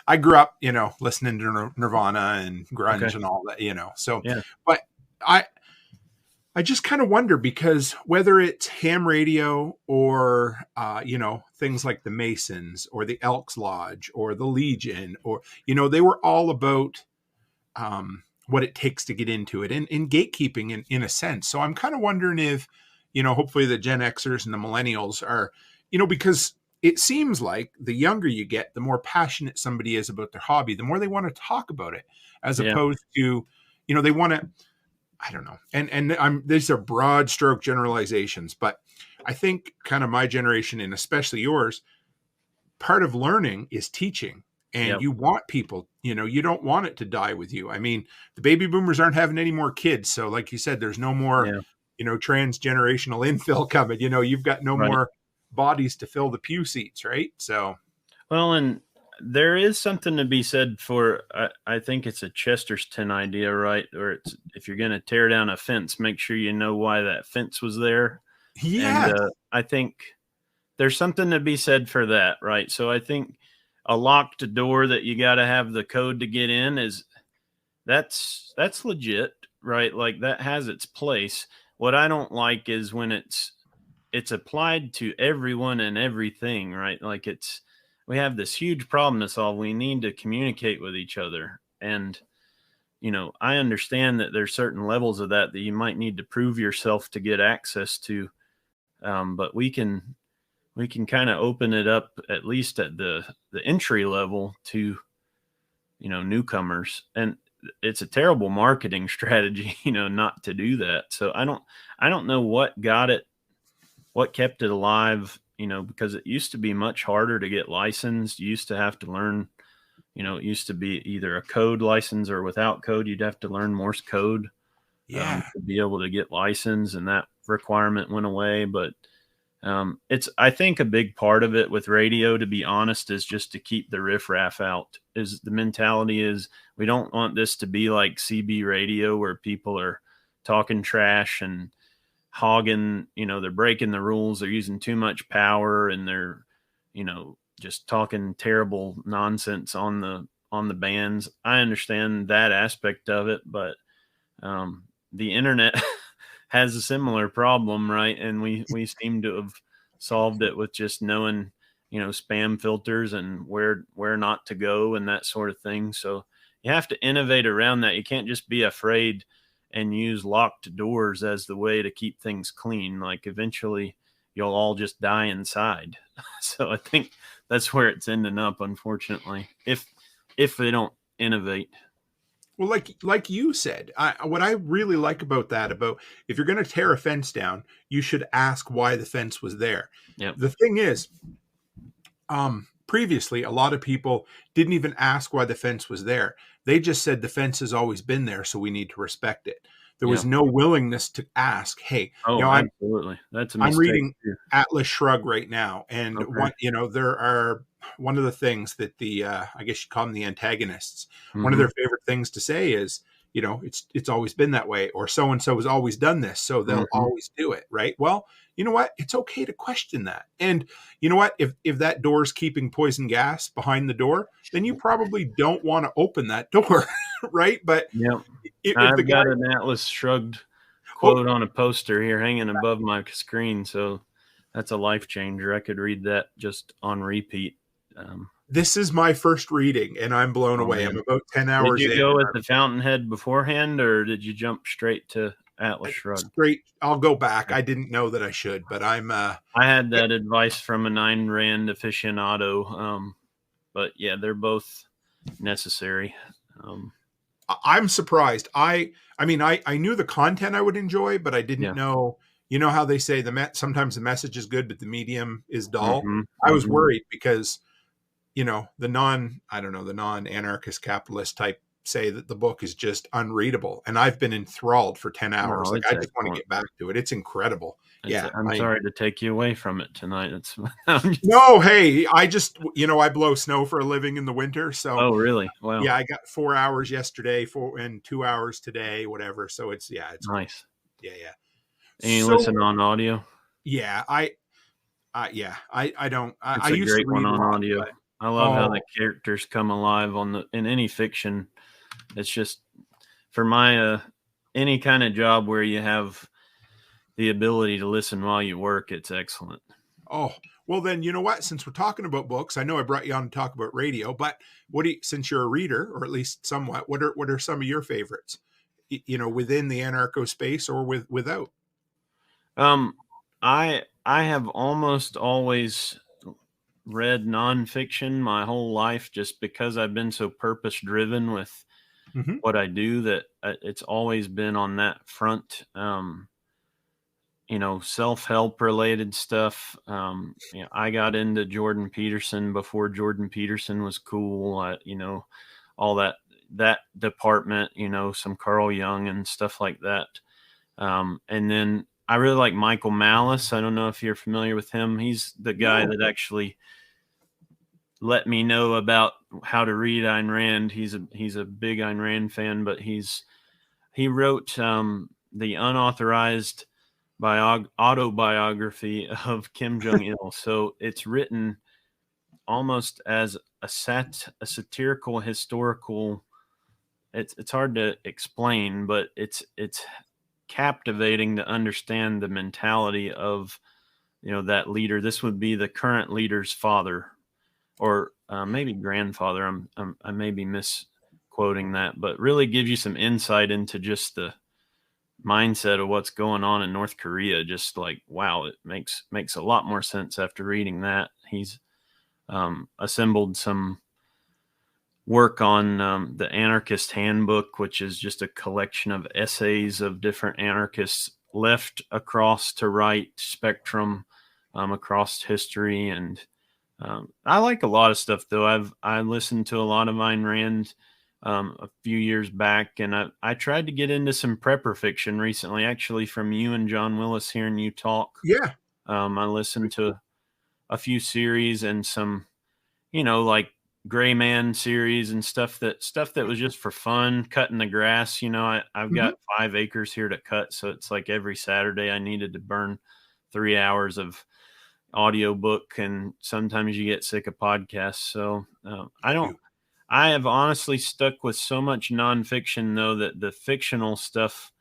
I grew up, listening to Nirvana and grunge and all that, so, but I just kind of wonder, because whether it's ham radio or, things like the Masons or the Elks Lodge or the Legion, or, they were all about what it takes to get into it and gatekeeping in a sense. So I'm kind of wondering if, hopefully the Gen Xers and the millennials are, because it seems like the younger you get, the more passionate somebody is about their hobby, the more they want to talk about it, as opposed to, they want to, I don't know. And these are broad stroke generalizations, but I think kind of my generation, and especially yours, part of learning is teaching. And you want people, you don't want it to die with you. I mean, the baby boomers aren't having any more kids. So like you said, there's no more, transgenerational infill coming, you've got no more bodies to fill the pew seats. Right. So, well, and there is something to be said for, I think it's a Chesterton idea, right? Or it's, if you're going to tear down a fence, make sure you know why that fence was there. Yeah. And I think there's something to be said for that, right? So I think a locked door that you got to have the code to get in that's legit, right? Like that has its place. What I don't like is when it's applied to everyone and everything, right? Like we have this huge problem to solve. We need to communicate with each other. And, I understand that there's certain levels of that you might need to prove yourself to get access to. But we can kind of open it up, at least at the entry level, to, newcomers. And it's a terrible marketing strategy, not to do that. So I don't know what kept it alive, because it used to be much harder to get licensed. You used to have to learn, it used to be either a code license or without code, you'd have to learn Morse code to be able to get licensed, and that requirement went away. But it's, I think a big part of it with radio, to be honest, is just to keep the riffraff out. Is the mentality is we don't want this to be like CB radio where people are talking trash and hogging, they're breaking the rules. They're using too much power and they're, just talking terrible nonsense on the bands. I understand that aspect of it, but the internet has a similar problem, right? And we seem to have solved it with just knowing, spam filters and where not to go and that sort of thing. So you have to innovate around that. You can't just be afraid and use locked doors as the way to keep things clean. Like eventually you'll all just die inside. So I think that's where it's ending up, unfortunately, if they don't innovate. Well, like you said, what I really like about if you're going to tear a fence down, you should ask why the fence was there. Yep. The thing is, previously, a lot of people didn't even ask why the fence was there. They just said the fence has always been there, so we need to respect it. There was no willingness to ask, hey, absolutely. That's a mistake. I'm reading Atlas Shrugged right now. And there are one of the things that I guess you call them the antagonists. Mm-hmm. One of their favorite things to say is, it's always been that way, or so-and-so has always done this, so they'll always do it. Right. Well, you know what? It's okay to question that. And you know what? If that door is keeping poison gas behind the door, then you probably don't want to open that door. Right. But I've got an Atlas Shrugged quote on a poster here hanging above my screen. So that's a life changer. I could read that just on repeat. This is my first reading, and I'm blown away. I'm about 10 hours in. Did you go with the Fountainhead beforehand, or did you jump straight to Atlas Shrugged? Straight. I'll go back. I didn't know that I should, but I'm. I had that advice from a Ayn Rand aficionado, but yeah, they're both necessary. I'm surprised. I mean, I knew the content I would enjoy, but I didn't know. You know how they say sometimes the message is good, but the medium is dull. Mm-hmm. I was worried because, the non-anarchist capitalist type say that the book is just unreadable, and I've been enthralled for 10 hours. I just want to get back to it. It's incredible. I'm sorry to take you away from it tonight. No, hey, I just, I blow snow for a living in the winter. So, oh, really? Wow. Yeah, I got 4 hours yesterday, and 2 hours today, whatever. So it's nice. Yeah. And you listen on audio? Yeah, I don't. I used to read one on audio. But, I love how the characters come alive in any fiction. It's just for my any kind of job where you have the ability to listen while you work, it's excellent. Oh, well then, you know what? Since we're talking about books, I know I brought you on to talk about radio, but since you're a reader, or at least somewhat, what are some of your favorites? Within the anarcho space or without? I have almost always read nonfiction my whole life, just because I've been so purpose driven with what I do, that it's always been on that front. Self-help related stuff. I got into Jordan Peterson before Jordan Peterson was cool. All that department, some Carl Jung and stuff like that. And then I really like Michael Malice. I don't know if you're familiar with him. He's the guy that actually let me know about how to read Ayn Rand. He's a big Ayn Rand fan, but he wrote the unauthorized autobiography of Kim Jong-il. So it's written almost as a satirical, historical. It's hard to explain, but it's captivating to understand the mentality of that leader. This would be the current leader's father, or maybe grandfather. I may be misquoting that, but really gives you some insight into just the mindset of what's going on in North Korea. Just like, wow, it makes a lot more sense after reading that. He's assembled some work on the Anarchist Handbook, which is just a collection of essays of different anarchists, left across to right spectrum, across history. And I like a lot of stuff, though. I listened to a lot of Ayn Rand a few years back, and I tried to get into some prepper fiction recently, actually, from you and John Willis here in Utah. Yeah. I listened to a few series and some, like Gray Man series and stuff that was just for fun, cutting the grass. I've got 5 acres here to cut, so it's like every Saturday I needed to burn 3 hours of audiobook, and sometimes you get sick of podcasts. So I have honestly stuck with so much nonfiction, though, that the fictional stuff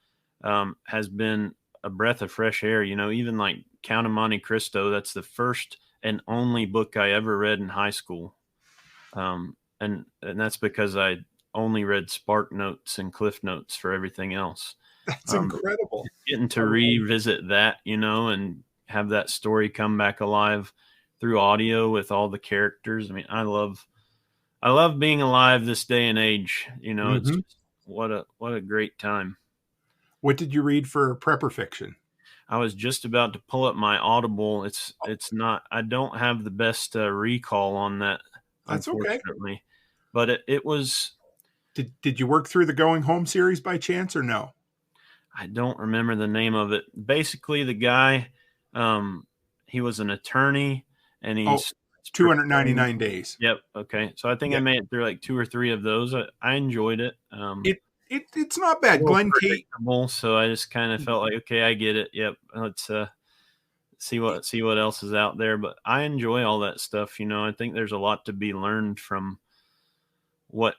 has been a breath of fresh air. Even like Count of Monte Cristo, that's the first and only book I ever read in high school. And that's because I only read Spark Notes and Cliff Notes for everything else. That's incredible. Getting to revisit that, and have that story come back alive through audio with all the characters. I mean, I love being alive this day and age. It's just, what a great time. What did you read for prepper fiction? I was just about to pull up my Audible. It's not, I don't have the best recall on that. That's unfortunately. okay. But it was. Did you work through the Going Home series by chance or no? I don't remember the name of it. Basically, the guy, he was an attorney, and he's 299 days. Yep. Okay. So I think I made it through like 2 or 3 of those. I enjoyed it. It's not bad. Glenn Tate. So I just kind of felt like, okay, I get it. Yep. Let's see what else is out there. But I enjoy all that stuff. I think there's a lot to be learned from what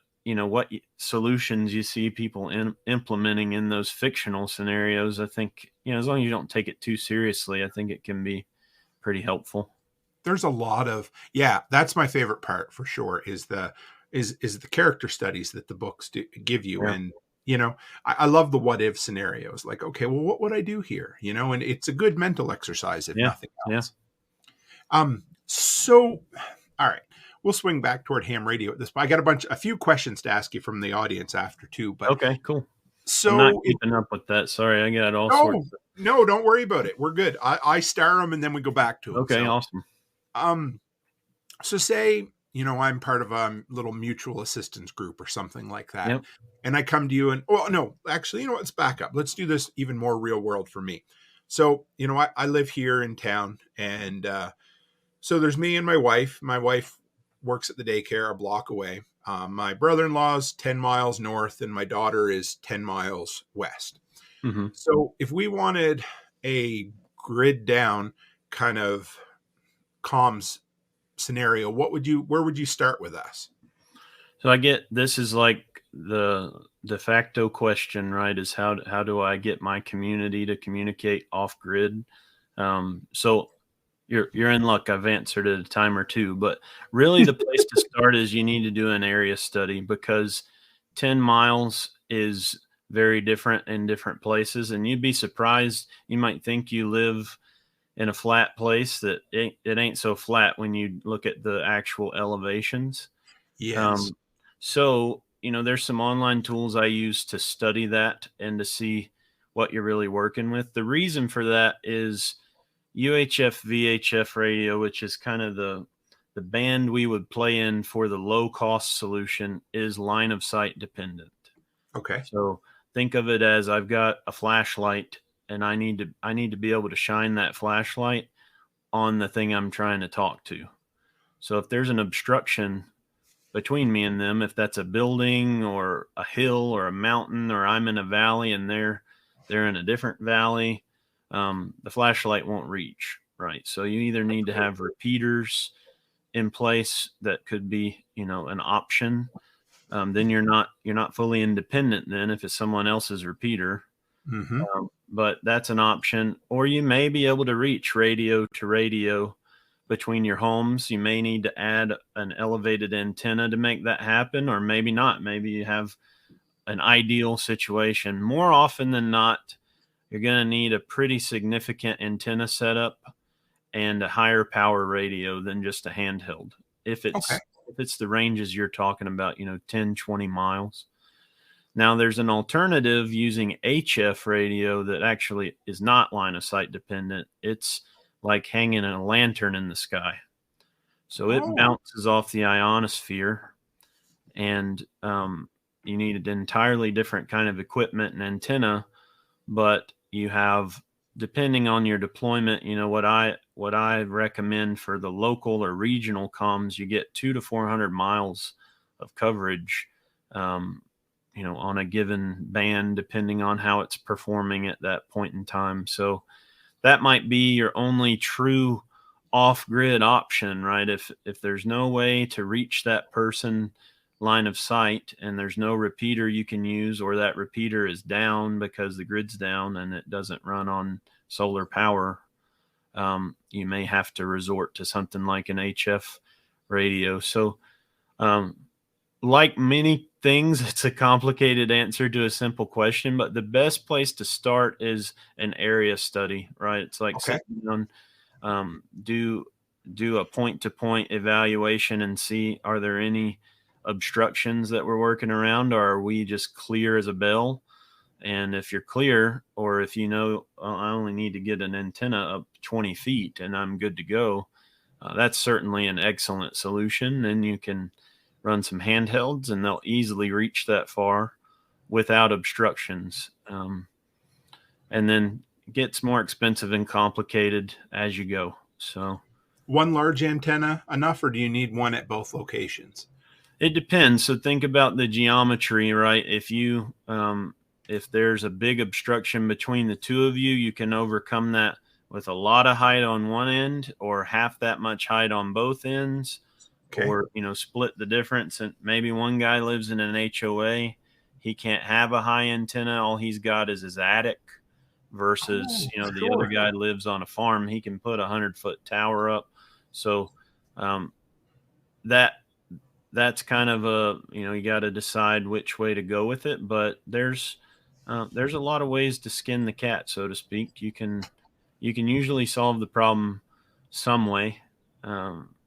solutions you see people implementing in those fictional scenarios. I think, as long as you don't take it too seriously, I think it can be pretty helpful. There's a lot of, that's my favorite part for sure, is the character studies that the books give you. Yeah. And, I love the what if scenarios, like, okay, well, what would I do here? And it's a good mental exercise if nothing else. Yeah. So, all right, we'll swing back toward ham radio at this point. I got a few questions to ask you from the audience after too, but okay, cool. So I'm not keeping up with that. Sorry, I got all sorts. No, don't worry about it. We're good. I star them and then we go back to them. Okay, awesome. So say, I'm part of a little mutual assistance group or something like that. Yep. And I come to you and, let's back up. Let's do this even more real world for me. So, I live here in town, and so there's me and my wife. My wife works at the daycare a block away. My brother-in-law's 10 miles north and my daughter is 10 miles west. Mm-hmm. So if we wanted a grid down kind of comms scenario, where would you start with us? So I get, this is like the de facto question, right? Is how do I get my community to communicate off grid? So you're in luck. I've answered it a time or two, but really the place to start is you need to do an area study, because 10 miles is very different in different places. And you'd be surprised. You might think you live in a flat place that it ain't so flat when you look at the actual elevations. Yes. So, there's some online tools I use to study that and to see what you're really working with. The reason for that is UHF VHF radio, which is kind of the band we would play in for the low cost solution, is line of sight dependent. Okay. So think of it as I've got a flashlight and I need to be able to shine that flashlight on the thing I'm trying to talk to. So if there's an obstruction between me and them, if that's a building or a hill or a mountain, or I'm in a valley and they're in a different valley, the flashlight won't reach, right? So you either need to have repeaters in place. That could be, an option. Then you're not fully independent then if it's someone else's repeater. Mm-hmm. But that's an option. Or you may be able to reach radio to radio between your homes. You may need to add an elevated antenna to make that happen, or maybe not. Maybe you have an ideal situation. More often than not, you're going to need a pretty significant antenna setup and a higher power radio than just a handheld. If it's the ranges you're talking about, 10, 20 miles. Now there's an alternative using HF radio that actually is not line of sight dependent. It's like hanging a lantern in the sky. So it bounces off the ionosphere, and you need an entirely different kind of equipment and antenna, but you have, depending on your deployment, what I recommend for the local or regional comms, you get 200 to 400 miles of coverage, on a given band, depending on how it's performing at that point in time. So that might be your only true off-grid option, right? If there's no way to reach that person line of sight and there's no repeater you can use, or that repeater is down because the grid's down and it doesn't run on solar power, you may have to resort to something like an HF radio. So like many things, it's a complicated answer to a simple question, but the best place to start is an area study, right? It's like sitting down, do a point-to-point evaluation and see, are there any obstructions that we're working around, or are we just clear as a bell? And if you're clear, or if you know, I only need to get an antenna up 20 feet and I'm good to go, that's certainly an excellent solution. And you can run some handhelds and they'll easily reach that far without obstructions. And then it gets more expensive and complicated as you go. So one large antenna enough, or do you need one at both locations? It depends. So think about the geometry, right? If there's a big obstruction between the two of you, you can overcome that with a lot of height on one end, or half that much height on both ends, or, split the difference. And maybe one guy lives in an HOA. He can't have a high antenna. All he's got is his attic versus, the other guy lives on a farm. He can put 100-foot tower up. So that's kind of you got to decide which way to go with it. But there's a lot of ways to skin the cat, so to speak. You can usually solve the problem some way,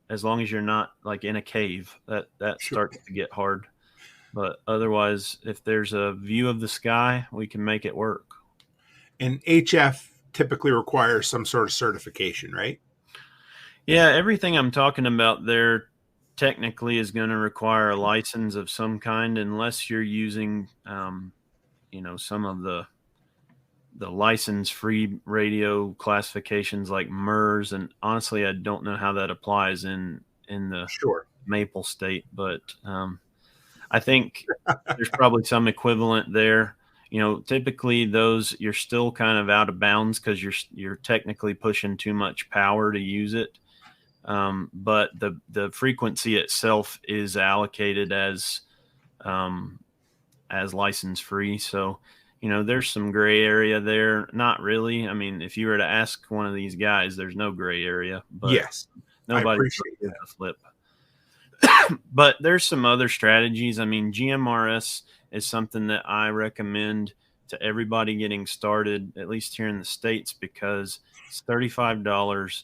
as long as you're not like in a cave. That starts to get hard. But otherwise, if there's a view of the sky, we can make it work. And HF typically requires some sort of certification, right? Yeah, everything I'm talking about there technically is going to require a license of some kind, unless you're using, some of the license-free radio classifications like MERS. And honestly, I don't know how that applies in the Maple State, but I think there's probably some equivalent there. Typically those, you're still kind of out of bounds because you're technically pushing too much power to use it. But the frequency itself is allocated as license free. So, there's some gray area there. Not really. I mean, if you were to ask one of these guys, there's no gray area, but yes, nobody gives a flip. But there's some other strategies. I mean, GMRS is something that I recommend to everybody getting started, at least here in the States, because it's $35.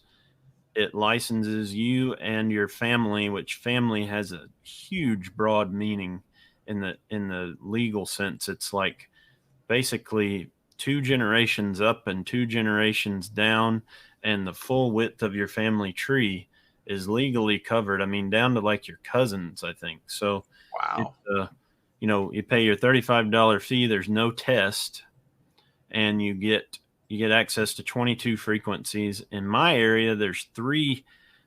It licenses you and your family, which family has a huge, broad meaning in the legal sense. It's like basically 2 generations up and 2 generations down, and the full width of your family tree is legally covered. I mean, down to like your cousins, I think. So, wow. You pay your $35 fee. There's no test, and you get access to 22 frequencies. In my area, there's 3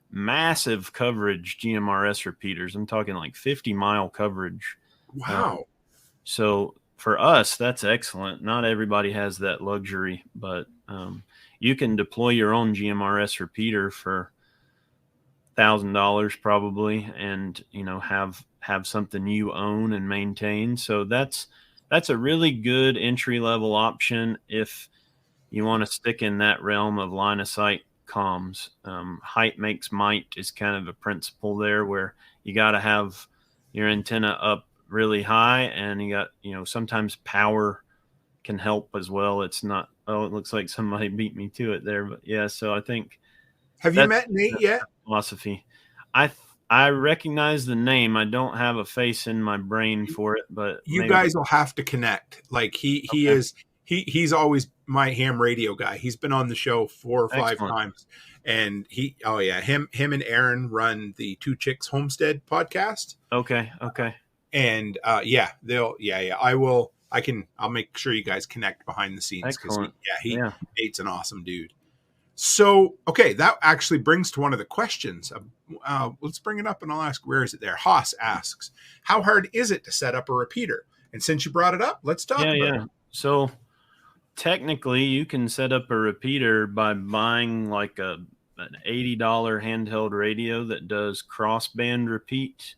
massive coverage GMRS repeaters. I'm talking like 50-mile coverage. Wow. So for us, that's excellent. Not everybody has that luxury, but you can deploy your own GMRS repeater for $1,000 probably, and have something you own and maintain. So that's a really good entry level option if you want to stick in that realm of line of sight comms. Height makes might is kind of a principle there, where you got to have your antenna up really high, and you got, sometimes power can help as well. It's not, it looks like somebody beat me to it there, but yeah. So I think. Have you met Nate yet? Philosophy. I recognize the name. I don't have a face in my brain for it, but you guys will have to connect. Like he's always my ham radio guy. He's been on the show 4 or 5 times, and him and Aaron run the Two Chicks Homestead podcast. Okay. And I'll make sure you guys connect behind the scenes, because Nate's an awesome dude. So, okay, that actually brings to one of the questions. Let's bring it up and I'll ask, where is it there? Haas asks, how hard is it to set up a repeater? And since you brought it up, let's talk about it. So technically you can set up a repeater by buying like a an $80 handheld radio that does crossband repeat,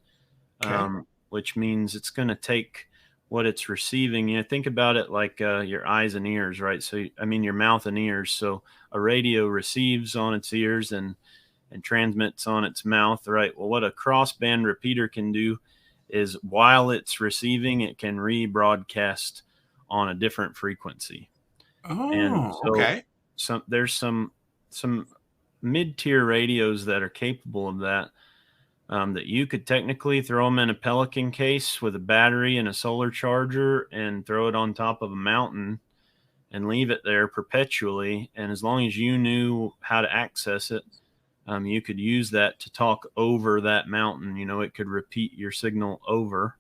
which means it's going to take what it's receiving. You know, think about it like your eyes and ears, right? So, I mean, your mouth and ears. So a radio receives on its ears and transmits on its mouth, right? Well, what a crossband repeater can do is while it's receiving, it can rebroadcast on a different frequency. And so okay. there's some mid-tier radios that are capable of that, that you could technically throw them in a Pelican case with a battery and a solar charger and throw it on top of a mountain and leave it there perpetually. And as long as you knew how to access it, you could use that to talk over that mountain. You know, it could repeat your signal over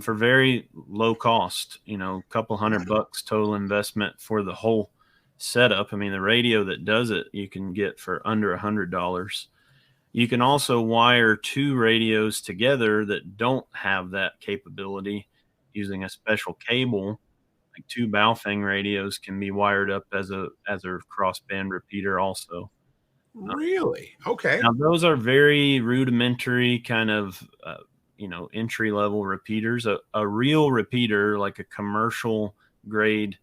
for very low cost, you know, a couple $100 total investment for the whole setup. I mean, the radio that does it, you can get for under $100. You can also wire two radios together that don't have that capability using a special cable. Like two Baofeng radios can be wired up as a crossband repeater also. Really? Okay. Now, those are very rudimentary kind of, entry level repeaters. A real repeater, like a commercial grade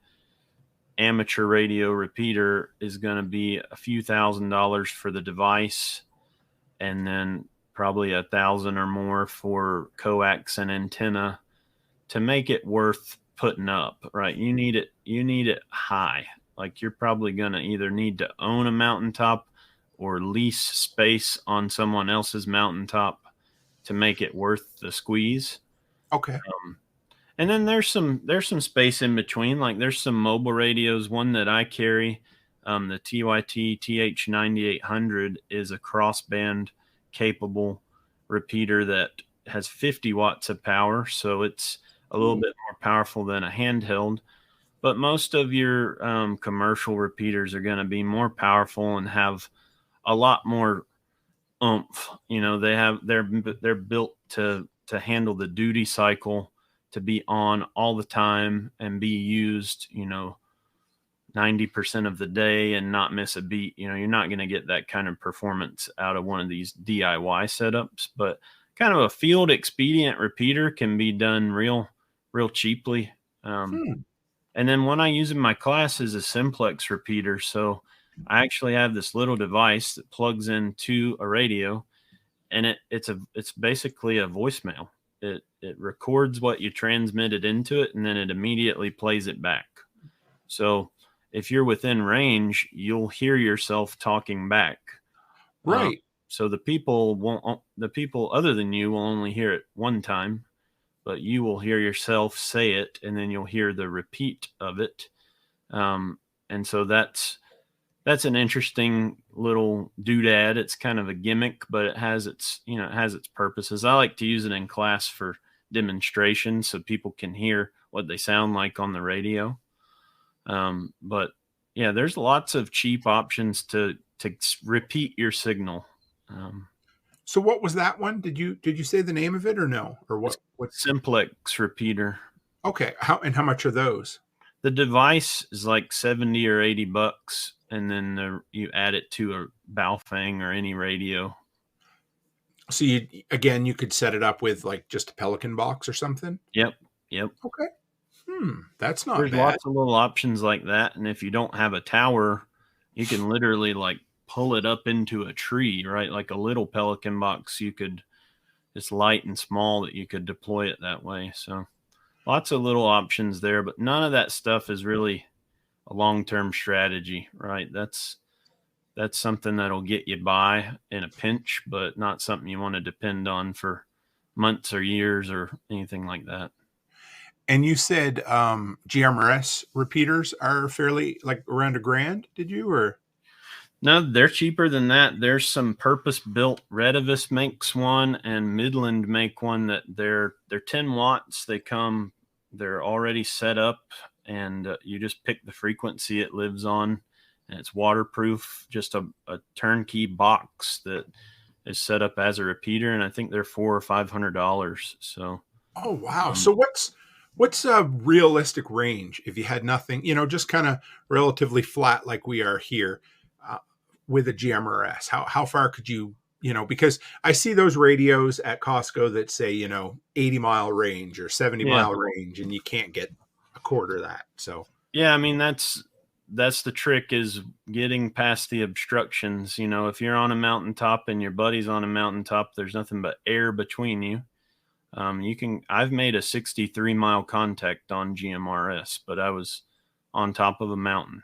amateur radio repeater, is going to be a few $1,000s for the device, and then probably $1,000 or more for coax and antenna to make it worth putting up, right? You need it high. Like, you're probably going to either need to own a mountaintop or lease space on someone else's mountaintop to make it worth the squeeze. Okay. And then there's some space in between. Like, there's some mobile radios. One that I carry, the TYT TH9800, is a crossband capable repeater that has 50 watts of power. So it's a little bit more powerful than a handheld. But most of your commercial repeaters are going to be more powerful and have a lot more oomph. You know, they're built to handle the duty cycle, to be on all the time and be used, 90% of the day and not miss a beat. You know, you're not going to get that kind of performance out of one of these DIY setups, but kind of a field expedient repeater can be done real cheaply. And then one I use in my class is a simplex repeater. So I actually have this little device that plugs into a radio, and it's basically a voicemail. It records what you transmitted into it, and then it immediately plays it back. So if you're within range, you'll hear yourself talking back. Right. So the people other than you will only hear it one time, but you will hear yourself say it, and then you'll hear the repeat of it. And so that's an interesting little doodad. It's kind of a gimmick, but it has its purposes. I like to use it in class for demonstration so people can hear what they sound like on the radio. But yeah, there's lots of cheap options to repeat your signal. So what was that one? Did you say the name of it or no? Or what? Simplex repeater. Okay. How much are those? The device is like $70 or $80, and then you add it to a Baofeng or any radio. So you could set it up with like just a Pelican box or something? Yep. Okay. That's not There's bad. lots of little options like that, and if you don't have a tower, you can literally like pull it up into a tree, right? Like a little Pelican box, it's light and small that you could deploy it that way. So lots of little options there, but none of that stuff is really a long-term strategy, right? That's something that'll get you by in a pinch, but not something you want to depend on for months or years or anything like that. And you said GMRS repeaters are fairly like around $1,000, did you? Or no, they're cheaper than that. There's some purpose-built. Retevis makes one, and Midland make one that they're 10 watts. They're already set up, and you just pick the frequency it lives on, and it's waterproof. Just a turnkey box that is set up as a repeater, and I think they're $400 or $500. So, oh wow! So what's a realistic range if you had nothing? Just kind of relatively flat like we are here. with a GMRS? How far could you, because I see those radios at Costco that say, 80-mile range or 70-mile range, and you can't get a quarter of that. So yeah, I mean, that's the trick, is getting past the obstructions. If you're on a mountaintop and your buddy's on a mountaintop, there's nothing but air between you. I've made a 63-mile contact on GMRS, but I was on top of a mountain.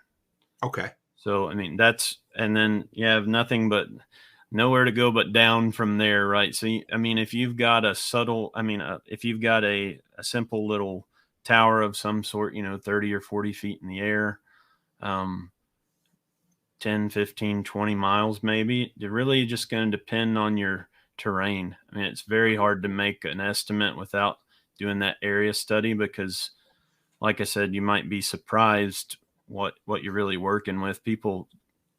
Okay. So, I mean, and then you have nothing but nowhere to go but down from there, right? So, I mean, if you've got if you've got a simple little tower of some sort, 30 or 40 feet in the air, 10, 15, 20 miles, maybe, you're really just going to depend on your terrain. I mean, it's very hard to make an estimate without doing that area study, because like I said, you might be surprised what you're really working with. People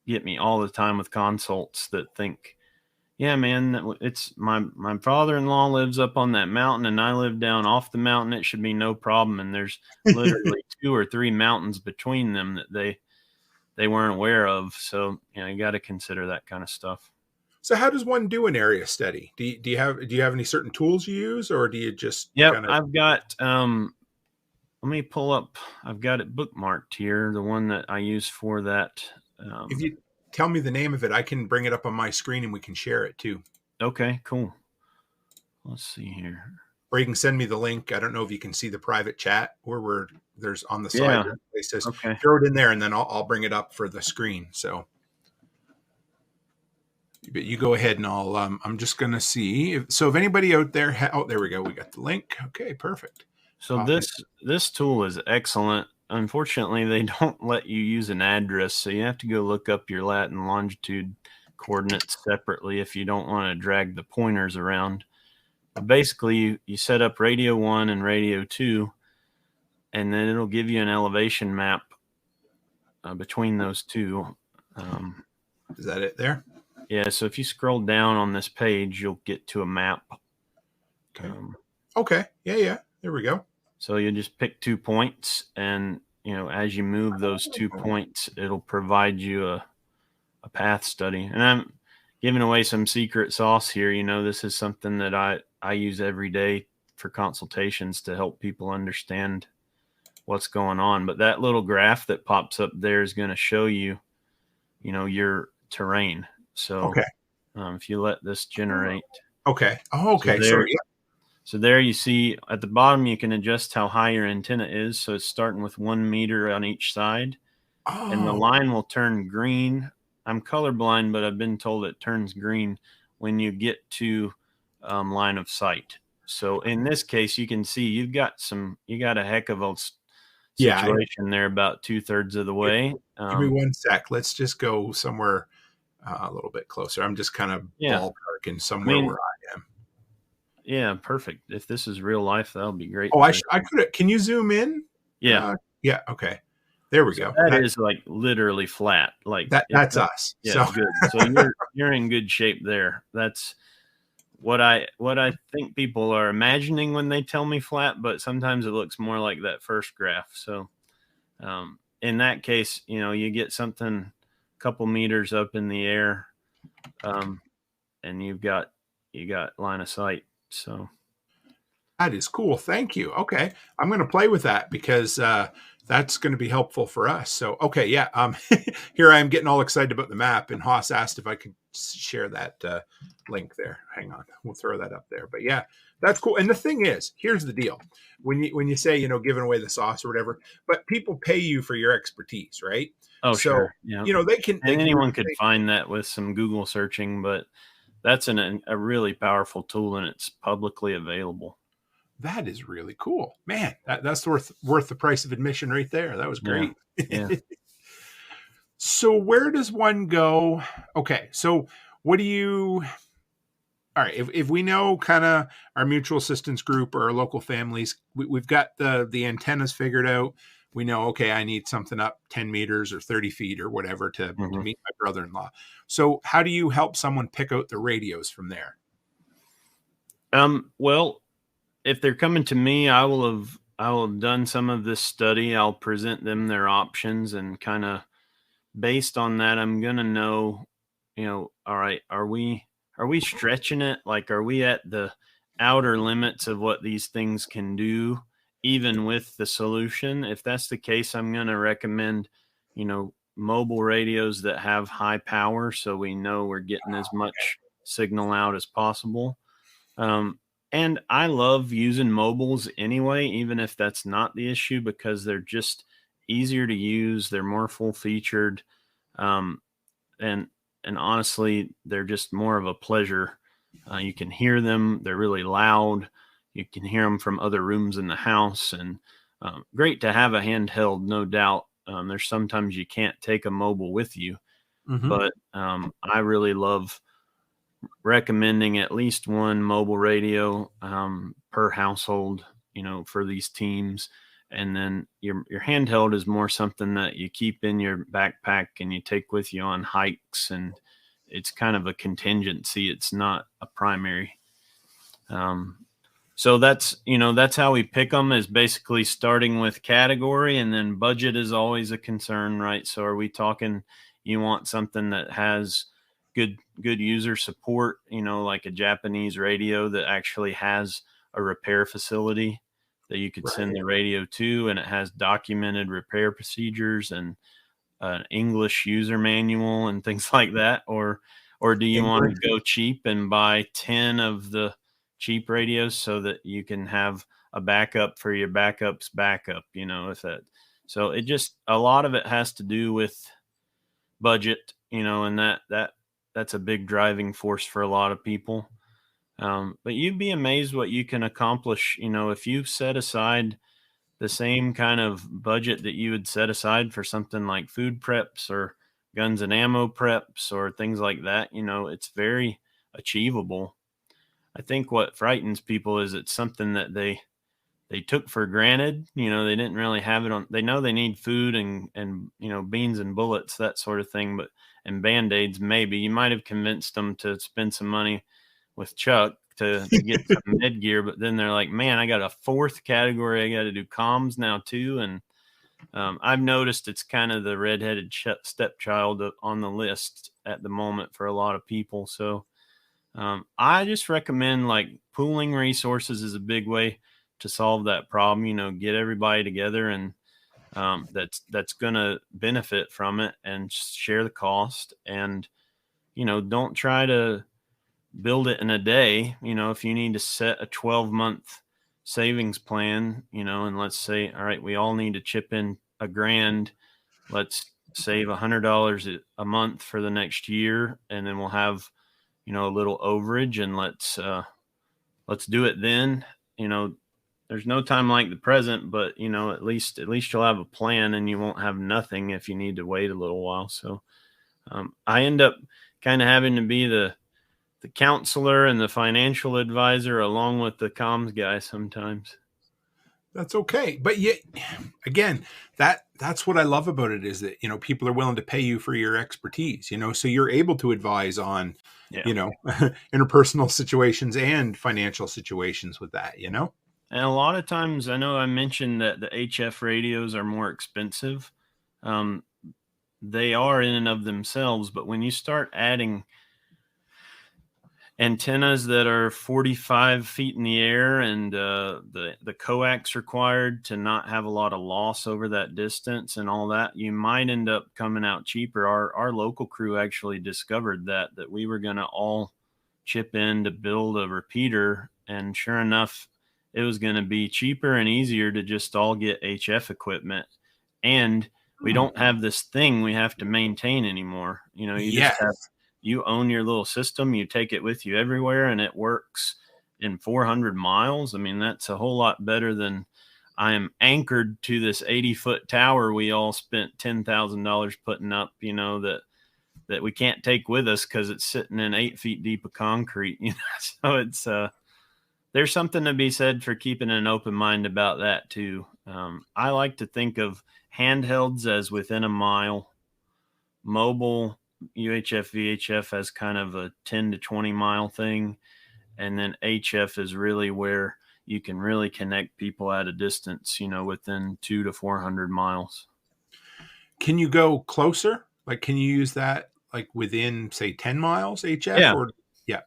get me all the time with consults that think, yeah, man, it's my father-in-law lives up on that mountain and I live down off the mountain. It should be no problem. And there's literally 2 or 3 mountains between them that they weren't aware of. So, you got to consider that kind of stuff. So how does one do an area study? Do you have any certain tools you use, or do you just? Yeah, I've got, let me pull up. I've got it bookmarked here, the one that I use for that. If you tell me the name of it, I can bring it up on my screen and we can share it too. Okay, cool. Let's see here. Or you can send me the link. I don't know if you can see the private chat where there's on the side. Yeah. It says, okay, throw it in there and then I'll bring it up for the screen. So, but you go ahead and I'm just going to see. If anybody out there, there we go. We got the link. Okay, perfect. So this tool is excellent. Unfortunately, they don't let you use an address, so you have to go look up your lat and longitude coordinates separately if you don't want to drag the pointers around. But basically, you set up radio 1 and radio 2, and then it'll give you an elevation map between those two. Is that it there? Yeah, so if you scroll down on this page, you'll get to a map. Okay. Okay. Yeah. There we go. So you just pick 2 points, and as you move those 2 points, it'll provide you a path study. And I'm giving away some secret sauce here. This is something that I use every day for consultations to help people understand what's going on. But that little graph that pops up there is going to show you, your terrain. So okay. If you let this generate. Okay. Oh, okay. So there you see at the bottom, you can adjust how high your antenna is. So it's starting with 1 meter on each side. Oh. And the line will turn green. I'm colorblind, but I've been told it turns green when you get to line of sight. So in this case, you can see you got a heck of a situation there about 2/3 of the way. Give me 1 sec. Let's just go somewhere a little bit closer. I'm just kind of ballparking somewhere where I am. Yeah, perfect. If this is real life, that'll be great. Oh, I could. Can you zoom in? Yeah. Yeah. Okay. There we go. That is like literally flat. Like that's us. Yeah, so. Good. So you're in good shape there. That's what I think people are imagining when they tell me flat, but sometimes it looks more like that first graph. So in that case, you get something a couple meters up in the air, and you got line of sight. So that is cool. Thank you. Okay. I'm going to play with that because that's going to be helpful for us. So, okay. Yeah. Here I am getting all excited about the map, and Haas asked if I could share that link there. Hang on. We'll throw that up there. But yeah, that's cool. And the thing is, here's the deal. When you say, giving away the sauce or whatever, but people pay you for your expertise, right? Oh, so, sure. Yeah. Anyone could find that with some Google searching, but that's a really powerful tool, and it's publicly available. That is really cool, man. That's worth the price of admission right there. That was great. Yeah. So where does one go? Okay, so what do you? All right, if we know kind of our mutual assistance group or our local families, we've got the antennas figured out. We know, okay, I need something up 10 meters or 30 feet or whatever to meet my brother-in-law. So how do you help someone pick out the radios from there? Well, if they're coming to me, I will have done some of this study. I'll present them their options, and kind of based on that, I'm going to know all right, are we stretching it? Like, are we at the outer limits of what these things can do, even with the solution? If that's the case, I'm going to recommend, mobile radios that have high power, so we know we're getting as much signal out as possible. And I love using mobiles anyway, even if that's not the issue, because they're just easier to use. They're more full featured. Um, and, and honestly, they're just more of a pleasure. You can hear them. They're really loud. You can hear them from other rooms in the house, and great to have a handheld, no doubt. There's sometimes you can't take a mobile with you, but I really love recommending at least one mobile radio per household, for these teams. And then your handheld is more something that you keep in your backpack and you take with you on hikes, and it's kind of a contingency. It's not a primary. So that's how we pick them, is basically starting with category, and then budget is always a concern, right? So are we talking, you want something that has good user support, like a Japanese radio that actually has a repair facility that you could send the radio to, and it has documented repair procedures and an English user manual and things like that? Or do you want to go cheap and buy 10 of the cheap radios so that you can have a backup for your backup's backup, if that. So it just, a lot of it has to do with budget, and that's a big driving force for a lot of people. But you'd be amazed what you can accomplish, if you set aside the same kind of budget that you would set aside for something like food preps or guns and ammo preps or things like that. It's very achievable. I think what frightens people is it's something that they took for granted. They didn't really have it on. They know they need food and beans and bullets, that sort of thing, and Band-Aids. Maybe you might have convinced them to spend some money with Chuck to get some med gear, but then they're like, man, I got a fourth category. I got to do comms now too. And I've noticed it's kind of the redheaded stepchild on the list at the moment for a lot of people. So I just recommend, like, pooling resources is a big way to solve that problem. Get everybody together, and that's going to benefit from it, and share the cost. And, don't try to build it in a day. If you need to set a 12-month savings plan, and let's say, all right, we all need to chip in $1,000. Let's save $100 a month for the next year, and then we'll have, a little overage, and let's do it then. There's no time like the present, but at least you'll have a plan, and you won't have nothing if you need to wait a little while. So I end up kind of having to be the counselor and the financial advisor along with the comms guy sometimes. That's okay. But yet, again, that's what I love about it, is that, people are willing to pay you for your expertise, so you're able to advise on, interpersonal situations and financial situations with that, And a lot of times, I know I mentioned that the HF radios are more expensive. They are in and of themselves, but when you start adding antennas that are 45 feet in the air, and the coax required to not have a lot of loss over that distance and all that, you might end up coming out cheaper. Our local crew actually discovered that we were going to all chip in to build a repeater, and sure enough, it was going to be cheaper and easier to just all get HF equipment. And we don't have this thing we have to maintain anymore. You own your little system, you take it with you everywhere, and it works in 400 miles. I mean, that's a whole lot better than, I am anchored to this 80-foot tower we all spent $10,000 putting up, that we can't take with us because it's sitting in 8 feet deep of concrete. So it's there's something to be said for keeping an open mind about that too. I like to think of handhelds as within a mile, mobile UHF, VHF as kind of a 10 to 20 mile thing. And then HF is really where you can really connect people at a distance, within 200 to 400 miles. Can you go closer? Like, can you use that like within, say, 10 miles HF? Yeah. Or yeah.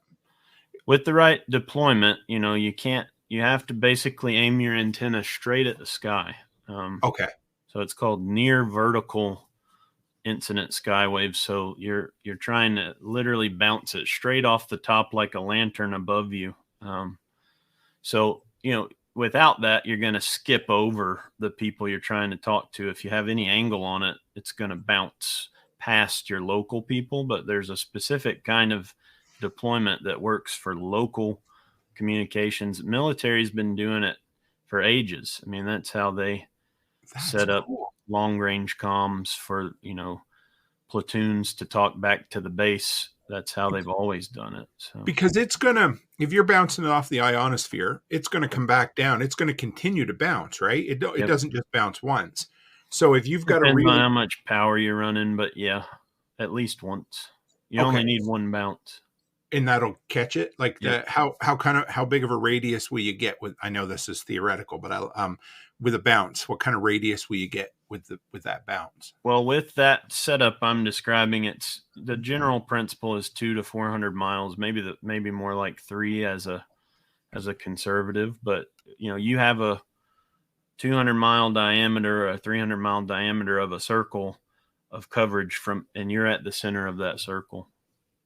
With the right deployment, you have to basically aim your antenna straight at the sky. Okay. So it's called near vertical incident skywave. So you're trying to literally bounce it straight off the top like a lantern above you. So without that, you're going to skip over the people you're trying to talk to. If you have any angle on it, it's going to bounce past your local people. But there's a specific kind of deployment that works for local communications. Military's been doing it for ages. I mean, that's how they set up long range comms for, platoons to talk back to the base. That's how they've always done it. So. Because if you're bouncing it off the ionosphere, it's going to come back down. It's going to continue to bounce, right? It doesn't just bounce once. So if you've got Depends on how much power you're running, but yeah, at least once. You only need one bounce. And that'll catch it. Like how big of a radius will you get with? I know this is theoretical, but with a bounce, what kind of radius will you get with that bounce? Well, with that setup I'm describing, it's the general principle is 200 to 400 miles, maybe more like 3 as a conservative. But you have a 200-mile diameter, a 300-mile diameter of a circle of coverage and you're at the center of that circle.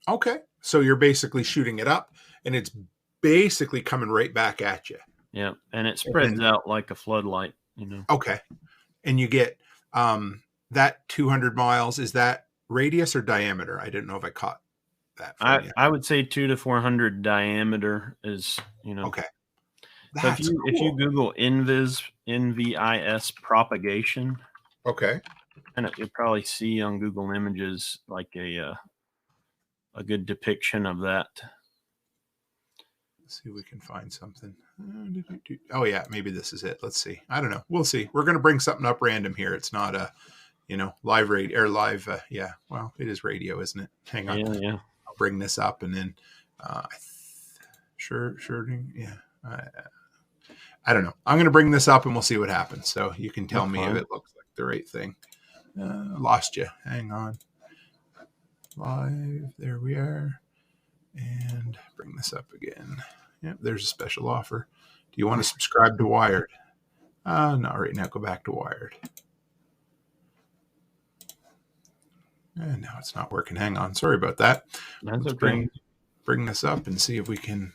Okay. So you're basically shooting it up and it's basically coming right back at you. Yeah. And it spreads out like a floodlight, Okay. And you get that 200 miles. Is that radius or diameter? I didn't know if I caught that. I would say 200 to 400 diameter is, Okay. So if you Google NVIS propagation. Okay. And you'll probably see on Google Images like a good depiction of that. Let's see if we can find something. Oh yeah, maybe this is it. Let's see. I don't know. We'll see. We're going to bring something up random here. It's not a, live radio or live. Yeah. Well, it is radio, isn't it? Hang on. Yeah. I'll bring this up and then, sure. Yeah. I don't know. I'm going to bring this up and we'll see what happens. So you can tell me if it looks like the right thing. Lost you. Hang on. Live. There we are. And bring this up again. Yep, there's a special offer. Do you want to subscribe to Wired? Not right now. Go back to Wired. And now it's not working. Hang on. Sorry about that. That's Let's okay. bring this up and see if we can.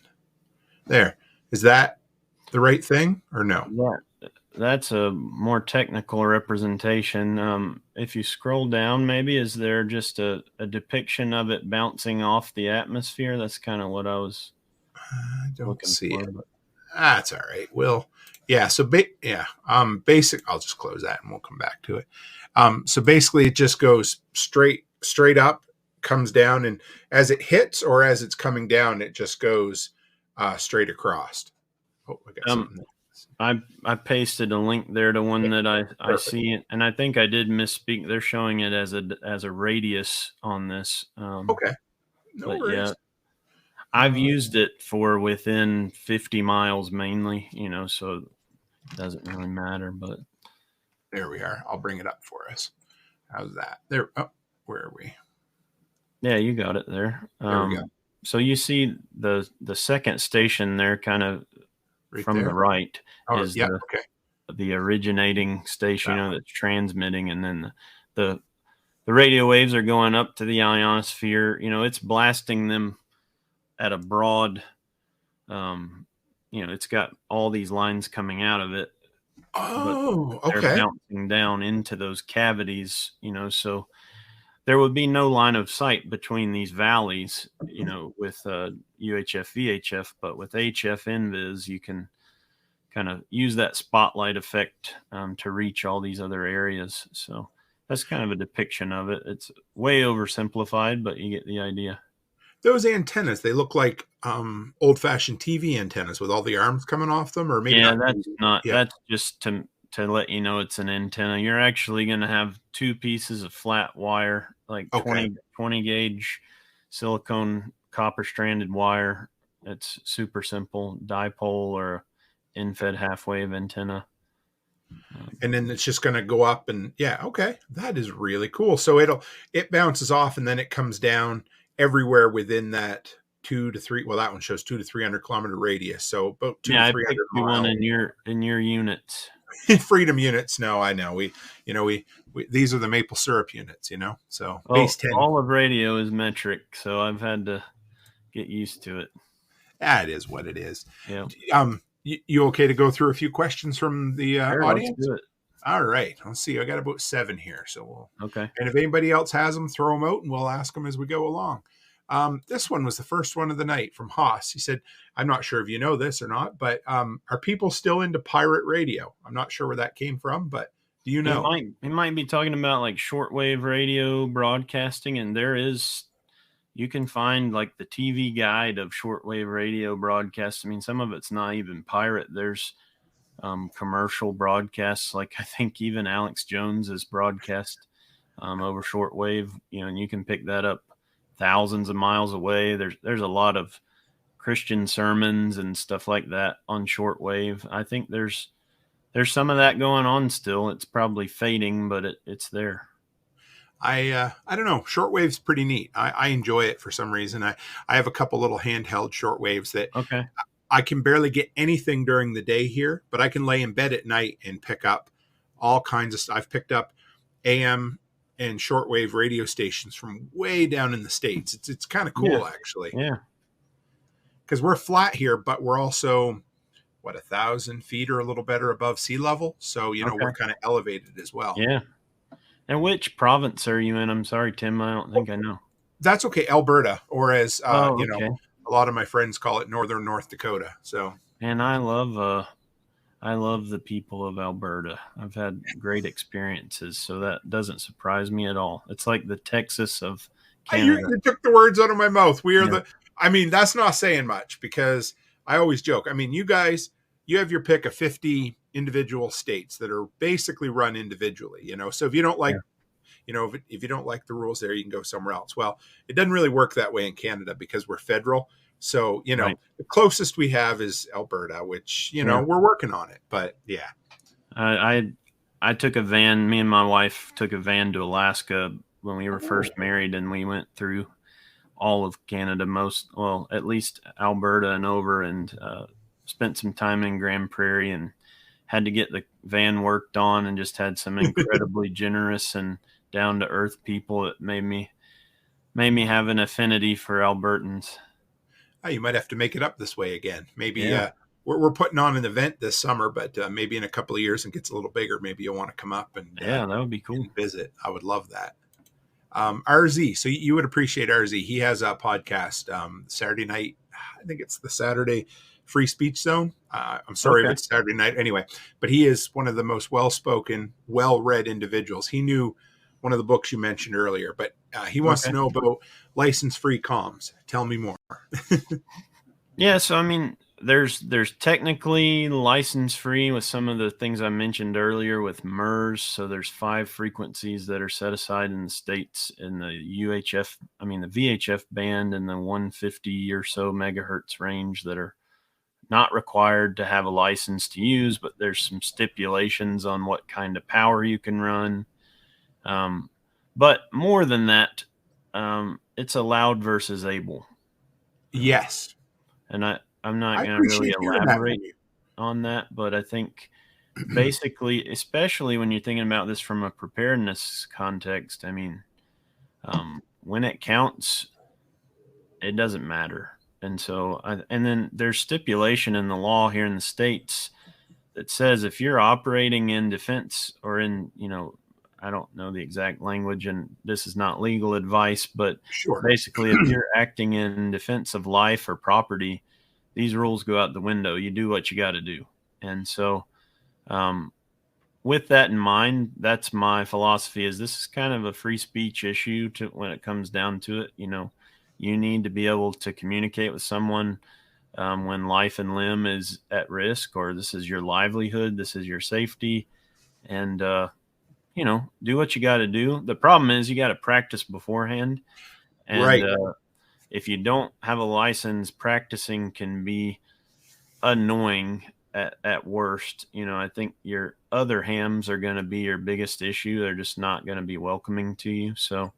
There. Is that the right thing or no? Yeah, that's a more technical representation. If you scroll down, maybe is there just a depiction of it bouncing off the atmosphere? That's kind of what I was. I don't see for, it. But... That's all right. Well, yeah. So basic. I'll just close that and we'll come back to it. So basically, it just goes straight up, comes down, and as it hits or as it's coming down, it just goes straight across. Oh, I got something. I pasted a link there to one that I see, and I think I did misspeak. They're showing it as a radius on this. Okay. No worries. Yeah, I've used it for within 50 miles mainly, so it doesn't really matter. But there we are. I'll bring it up for us. How's that? There. Oh, where are we? Yeah, you got it there. There we go. So you see the second station there, kind of right from there. The right, is the originating station that's transmitting, and then the radio waves are going up to the ionosphere. It's blasting them at a broad. It's got all these lines coming out of it. Oh, okay. They're bouncing down into those cavities. So there would be no line of sight between these valleys, with UHF, VHF, but with HF invis, you can kind of use that spotlight effect to reach all these other areas. So that's kind of a depiction of it. It's way oversimplified, but you get the idea. Those antennas, they look like old-fashioned TV antennas with all the arms coming off them, or maybe that's just to let you know it's an antenna. You're actually going to have two pieces of flat wire, like 20 gauge silicone copper stranded wire. It's super simple, dipole or in-fed half wave antenna. and then it's just going to go up. And yeah, okay, that is really cool. So it bounces off and then it comes down everywhere within that 2 to 3. Well, that one shows 200 to 300 kilometer radius. So about 2 to I 300 picked you one miles. in your units. Freedom units. No, I know. We these are the maple syrup units, so base 10. All of radio is metric, so I've had to get used to it. That is what it is. Yeah. You okay to go through a few questions from the Sure, audience? let's do it. All right. Let's see. I got about 7 here. So Okay. And if anybody else has them, throw them out and we'll ask them as we go along. This one was the first one of the night from Haas. He said, I'm not sure if you know this or not, but are people still into pirate radio? I'm not sure where that came from, but do you know? He might be talking about like shortwave radio broadcasting, and you can find like the TV guide of shortwave radio broadcasts. I mean, some of it's not even pirate. There's commercial broadcasts, like I think even Alex Jones is broadcast over shortwave, and you can pick that up thousands of miles away. There's a lot of Christian sermons and stuff like that on shortwave. I think there's some of that going on still. It's probably fading, but it's there. I don't know. Shortwave's pretty neat. I enjoy it for some reason. I have a couple little handheld shortwaves that okay. I can barely get anything during the day here, but I can lay in bed at night and pick up all kinds of stuff. I've picked up AM and shortwave radio stations from way down in the States. It's kind of cool, actually. Yeah. Because we're flat here, but we're also, 1,000 feet or a little better above sea level. So, we're kind of elevated as well. Yeah. And which province are you in? I'm sorry, Tim. I don't think I know. That's okay. Alberta, or as, okay. A lot of my friends call it Northern North Dakota. So, and I love the people of Alberta. I've had great experiences, so that doesn't surprise me at all. It's like the Texas of Canada. You took the words out of my mouth. We are that's not saying much because I always joke. I mean, you guys, you have your pick of 50 individual states that are basically run individually, So if you don't like, if you don't like the rules there, you can go somewhere else. Well, it doesn't really work that way in Canada because we're federal. So, right. The closest we have is Alberta, which, we're working on it. But yeah. I took a van. Me and my wife took a van to Alaska when we were first married, and we went through all of Canada, at least Alberta and over, and spent some time in Grand Prairie and had to get the van worked on, and just had some incredibly generous and down to earth people that made me have an affinity for Albertans. Oh, you might have to make it up this way again. Maybe we're putting on an event this summer, but maybe in a couple of years it gets a little bigger. Maybe you'll want to come up and that would be cool. Visit. I would love that. RZ. So you would appreciate RZ. He has a podcast Saturday night. I think it's the Saturday Free Speech Zone. I'm sorry if it's Saturday night. Anyway, but he is one of the most well-spoken, well-read individuals. He knew one of the books you mentioned earlier, but he wants to know about license-free comms. Tell me more. Yeah, so I mean, there's technically license-free with some of the things I mentioned earlier with MERS. So there's 5 frequencies that are set aside in the states in the the VHF band and the 150 or so megahertz range that are not required to have a license to use, but there's some stipulations on what kind of power you can run. But more than that, it's allowed versus able. Yes. And I'm not going to really elaborate on that, but I think basically, especially when you're thinking about this from a preparedness context, I mean, when it counts, it doesn't matter. And so, and then there's stipulation in the law here in the States that says if you're operating in defense or in, I don't know the exact language, and this is not legal advice, but basically if you're acting in defense of life or property, these rules go out the window. You do what you got to do. And so with that in mind, that's my philosophy is this is kind of a free speech issue when it comes down to it. You need to be able to communicate with someone when life and limb is at risk, or this is your livelihood, this is your safety, and do what you got to do. The problem is you got to practice beforehand. And if you don't have a license, practicing can be annoying at worst. I think other hams are going to be your biggest issue. They're just not going to be welcoming to you. So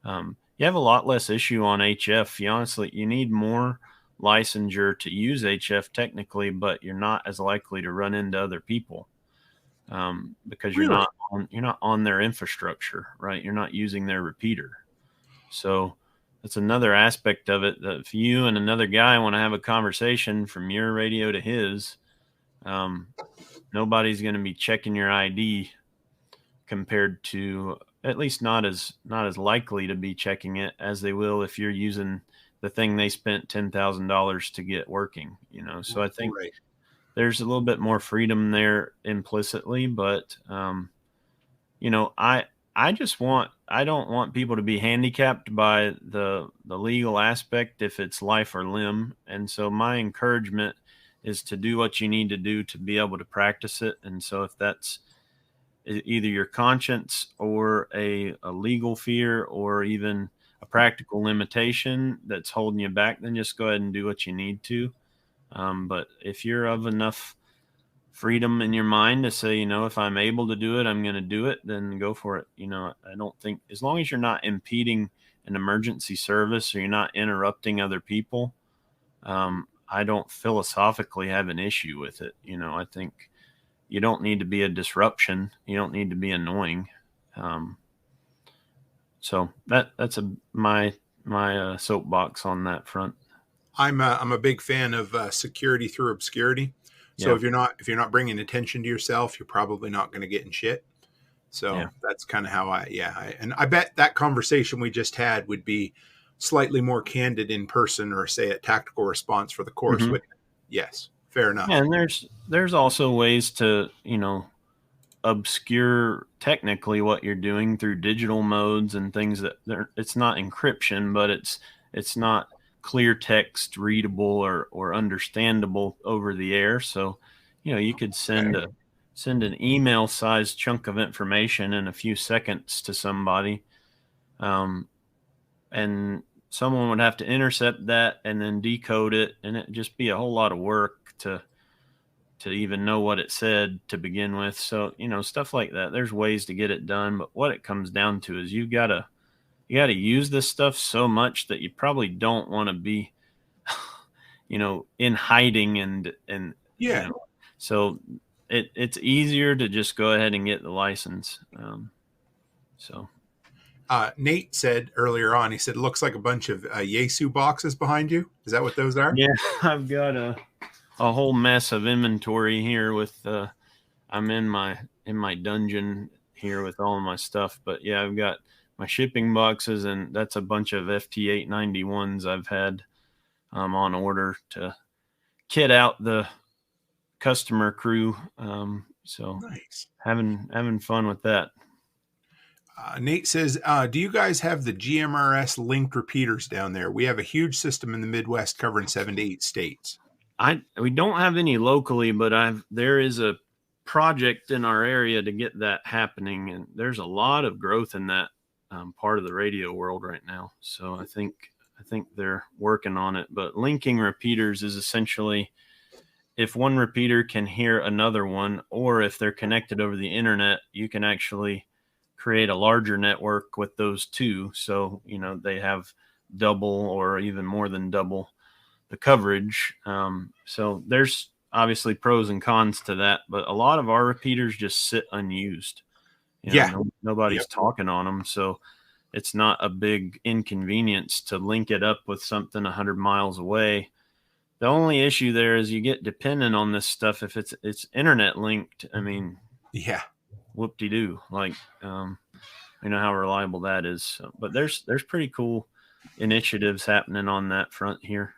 you have a lot less issue on HF. You need more licensure to use HF technically, but you're not as likely to run into other people because you're Really? not on their infrastructure, right? You're not using their repeater. So that's another aspect of it, that if you and another guy want to have a conversation from your radio to his, nobody's going to be checking your ID compared to, at least not as likely to be checking it as they will if you're using the thing they spent $10,000 to get working, So I think there's a little bit more freedom there implicitly, but I don't want people to be handicapped by the legal aspect if it's life or limb. And so my encouragement is to do what you need to do to be able to practice it. And so if that's either your conscience or a legal fear or even a practical limitation that's holding you back, then just go ahead and do what you need to. But if you're of enough freedom in your mind to say, if I'm able to do it, I'm going to do it, then go for it. I don't think, as long as you're not impeding an emergency service or you're not interrupting other people, I don't philosophically have an issue with it. I think you don't need to be a disruption. You don't need to be annoying. So that's my soapbox on that front. I'm a big fan of security through obscurity. So if you're not bringing attention to yourself, you're probably not going to get in shit. So that's kind of how I bet that conversation we just had would be slightly more candid in person, or say a tactical response for the course. Mm-hmm. Yes, fair enough. And there's also ways to, obscure technically what you're doing through digital modes and things that it's not encryption, but it's not clear text readable or understandable over the air. So, you could send an email sized chunk of information in a few seconds to somebody. And someone would have to intercept that and then decode it. And it'd just be a whole lot of work to even know what it said to begin with. So, stuff like that, there's ways to get it done. But what it comes down to is you got to use this stuff so much that you probably don't want to be, in hiding and so it's easier to just go ahead and get the license. Nate said earlier on, he said, looks like a bunch of Yaesu boxes behind you. Is that what those are? Yeah, I've got a whole mess of inventory here with, I'm in my dungeon here with all of my stuff, but yeah, I've got my shipping boxes, and that's a bunch of FT891s I've had on order to kit out the customer crew. So nice. Having fun with that. Nate says, do you guys have the GMRS linked repeaters down there? We have a huge system in the Midwest covering 7 to 8 states. We don't have any locally, but there is a project in our area to get that happening, and there's a lot of growth in that part of the radio world right now. So I think they're working on it. But linking repeaters is essentially if one repeater can hear another one, or if they're connected over the internet, you can actually create a larger network with those two. So, they have double or even more than double the coverage. So there's obviously pros and cons to that, but a lot of our repeaters just sit unused. Nobody's talking on them. So it's not a big inconvenience to link it up with something 100 miles away. The only issue there is you get dependent on this stuff. If it's internet linked, whoop-de-doo. Like, how reliable that is. So, but there's pretty cool initiatives happening on that front here.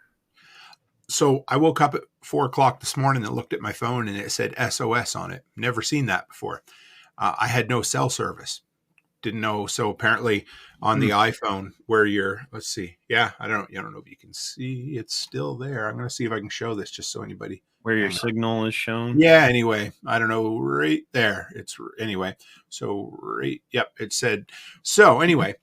So I woke up at 4:00 this morning and looked at my phone, and it said SOS on it. Never seen that before. I had no cell service. Didn't know. So apparently on the iPhone where let's see. Yeah, I don't know if you can see. It's still there. I'm going to see if I can show this just so anybody. Where your signal is shown? Yeah, anyway. I don't know. Right there. Anyway. So yep, it said. So anyway,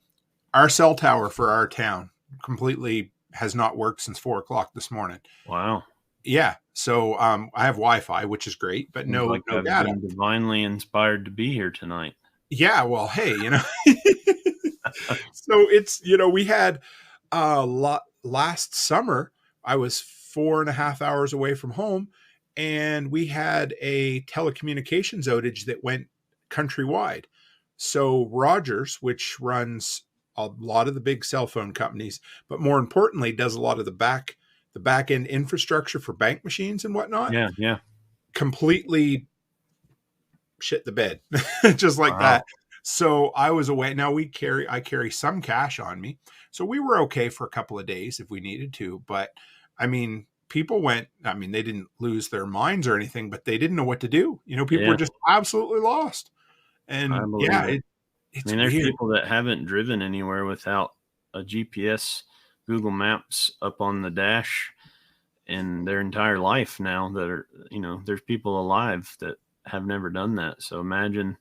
our cell tower for our town completely has not worked since 4:00 this morning. Wow. Yeah. So I have Wi-Fi, which is great, but Seems no like I've data. been divinely inspired to be here tonight. Yeah. Well, hey, so it's, we had a lot last summer. I was 4.5 hours away from home, and we had a telecommunications outage that went countrywide. So Rogers, which runs a lot of the big cell phone companies, but more importantly, does a lot of the back end infrastructure for bank machines and whatnot, Yeah, yeah. completely shit the bed, just like Wow. that. So I was away. Now I carry some cash on me. So we were okay for a couple of days if we needed to. But I mean, they didn't lose their minds or anything, but they didn't know what to do. People were Yeah, just absolutely lost. I And believe yeah, it. I it's mean, there's weird. people that haven't driven anywhere without a GPS, Google Maps up on the dash in their entire life now that are, there's people alive that have never done that. So imagine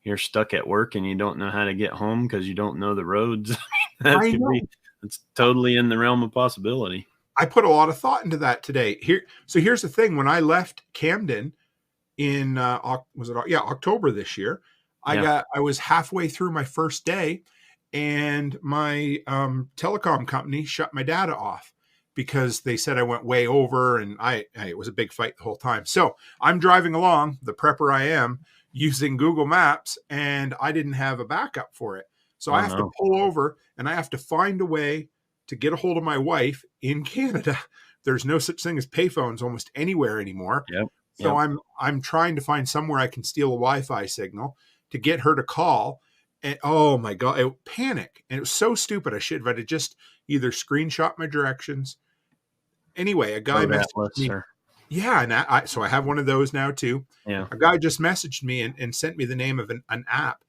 you're stuck at work and you don't know how to get home because you don't know the roads. I know. It's totally in the realm of possibility. I put a lot of thought into that today. So here's the thing. When I left Camden in October this year, Yeah. I was halfway through my first day, and my telecom company shut my data off because they said I went way over, and it was a big fight the whole time. So I'm driving along, the prepper I am, using Google Maps, and I didn't have a backup for it. So I Oh, have to no. pull over, and I have to find a way to get a hold of my wife in Canada. There's no such thing as payphones almost anywhere anymore. Yep. So Yep. I'm trying to find somewhere I can steal a Wi-Fi signal to get her to call. And oh my God, panic. And it was so stupid. I should have just either screenshot my directions. Anyway, a guy Road messaged Atlas me. or, Yeah, and so I have one of those now too. yeah. A guy just messaged me and sent me the name of an app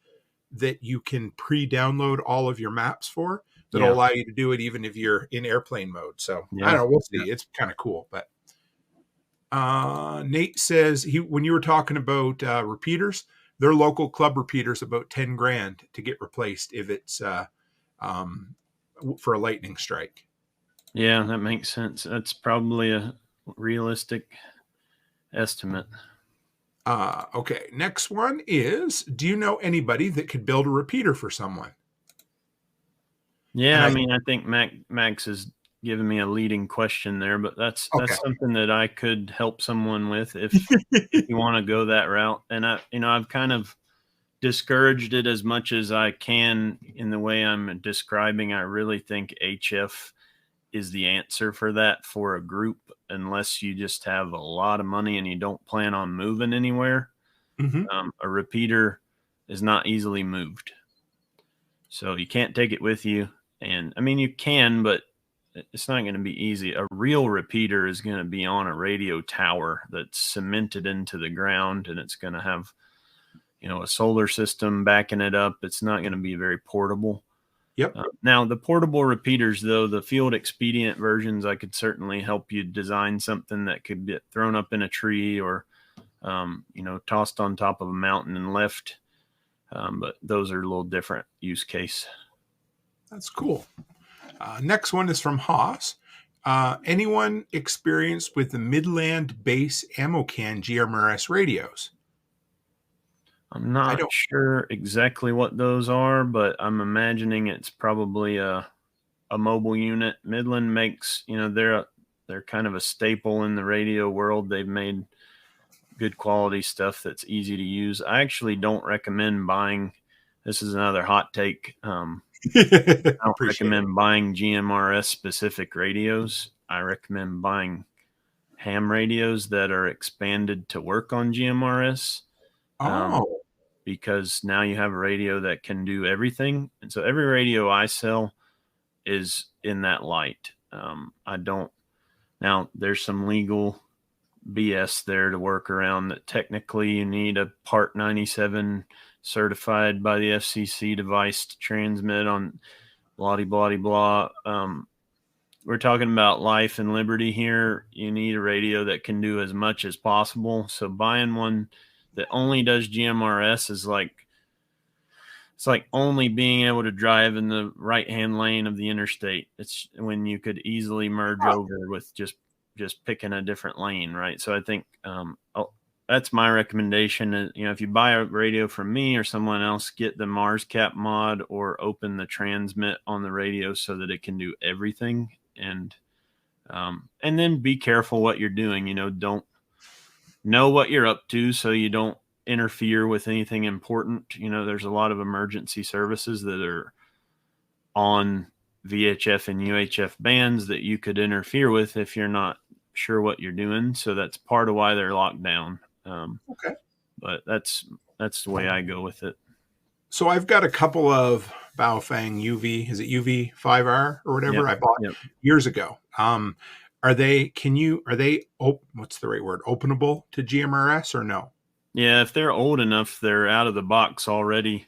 that you can pre-download all of your maps for, that'll Yeah. allow you to do it even if you're in airplane mode. So I Yeah. don't know. We'll Yeah. see. It's kind of cool. But Nate says when you were talking about repeaters, their local club repeaters about 10 grand to get replaced if it's um, for a lightning strike. Yeah, that makes sense. That's probably a realistic estimate. Okay, next one is: do you know anybody that could build a repeater for someone? And Yeah, I mean, I think Max is giving me a leading question there, but that's okay, something that I could help someone with if you want to go that route. And I've kind of discouraged it as much as I can in the way I'm describing. I really think HF is the answer for that for a group, unless you just have a lot of money and you don't plan on moving anywhere. mm-hmm. A repeater is not easily moved, so you can't take it with you. And I mean, you can, but it's not going to be easy. A real repeater is going to be on a radio tower that's cemented into the ground, and it's going to have, a solar system backing it up. It's not going to be very portable. Yep. Now, the portable repeaters, though, the field expedient versions, I could certainly help you design something that could get thrown up in a tree or, tossed on top of a mountain and left. But those are a little different use case. That's cool. Next one is from Haas. Anyone experienced with the Midland Base Ammo Can GMRS radios? I'm not sure exactly what those are, but I'm imagining it's probably a mobile unit. Midland makes, they're kind of a staple in the radio world. They've made good quality stuff that's easy to use. I actually don't recommend buying. This is another hot take. I don't recommend buying GMRS specific radios. I recommend buying ham radios that are expanded to work on GMRS. Because now you have a radio that can do everything. And so every radio I sell is in that light. Now there's some legal BS there to work around that technically you need a Part 97 certified by the FCC device to transmit on blah, blah, blah. We're talking about life and liberty here. You need a radio that can do as much as possible. So buying one that only does GMRS is it's like only being able to drive in the right-hand lane of the interstate. It's when you could easily merge over with just just picking a different lane, right? So I think that's my recommendation. If you buy a radio from me or someone else, get the Mars Cap mod or open the transmit on the radio so that it can do everything. And then be careful what you're doing. Don't know what you're up to so you don't interfere with anything important. There's a lot of emergency services that are on VHF and UHF bands that you could interfere with if you're not sure what you're doing. So that's part of why they're locked down. Okay. But that's the way I go with it. So I've got a couple of Baofeng UV, is it UV 5R or whatever I bought years ago. Are they what's the right word? Openable to GMRS or no? Yeah. If they're old enough, they're out of the box already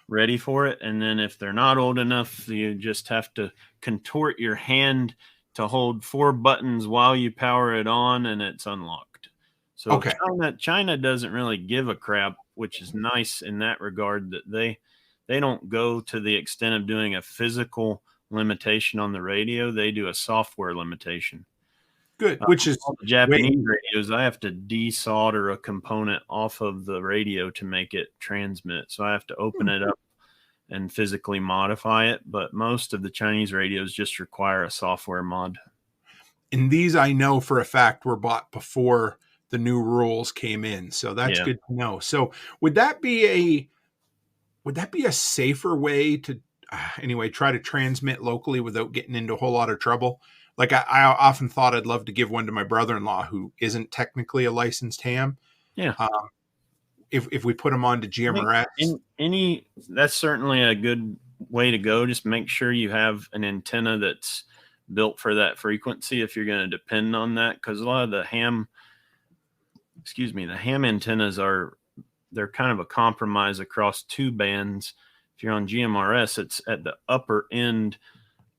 ready for it. And then if they're not old enough, you just have to contort your hand to hold 4 buttons while you power it on, and it's unlocked. So okay. China doesn't really give a crap, which is nice in that regard, that they don't go to the extent of doing a physical limitation on the radio. They do a software limitation. Good, which is all the Japanese radios. I have to desolder a component off of the radio to make it transmit. So I have to open it up and physically modify it. But most of the Chinese radios just require a software mod. And these I know for a fact were bought before the new rules came in. So that's good to know. So would that be a safer way to try to transmit locally without getting into a whole lot of trouble? Like I often thought I'd love to give one to my brother-in-law who isn't technically a licensed ham. Yeah. If we put him on to GMRS. That's certainly a good way to go. Just make sure you have an antenna that's built for that frequency if you're going to depend on that. Because a lot of the ham antennas they're kind of a compromise across 2 bands. If you're on GMRS, it's at the upper end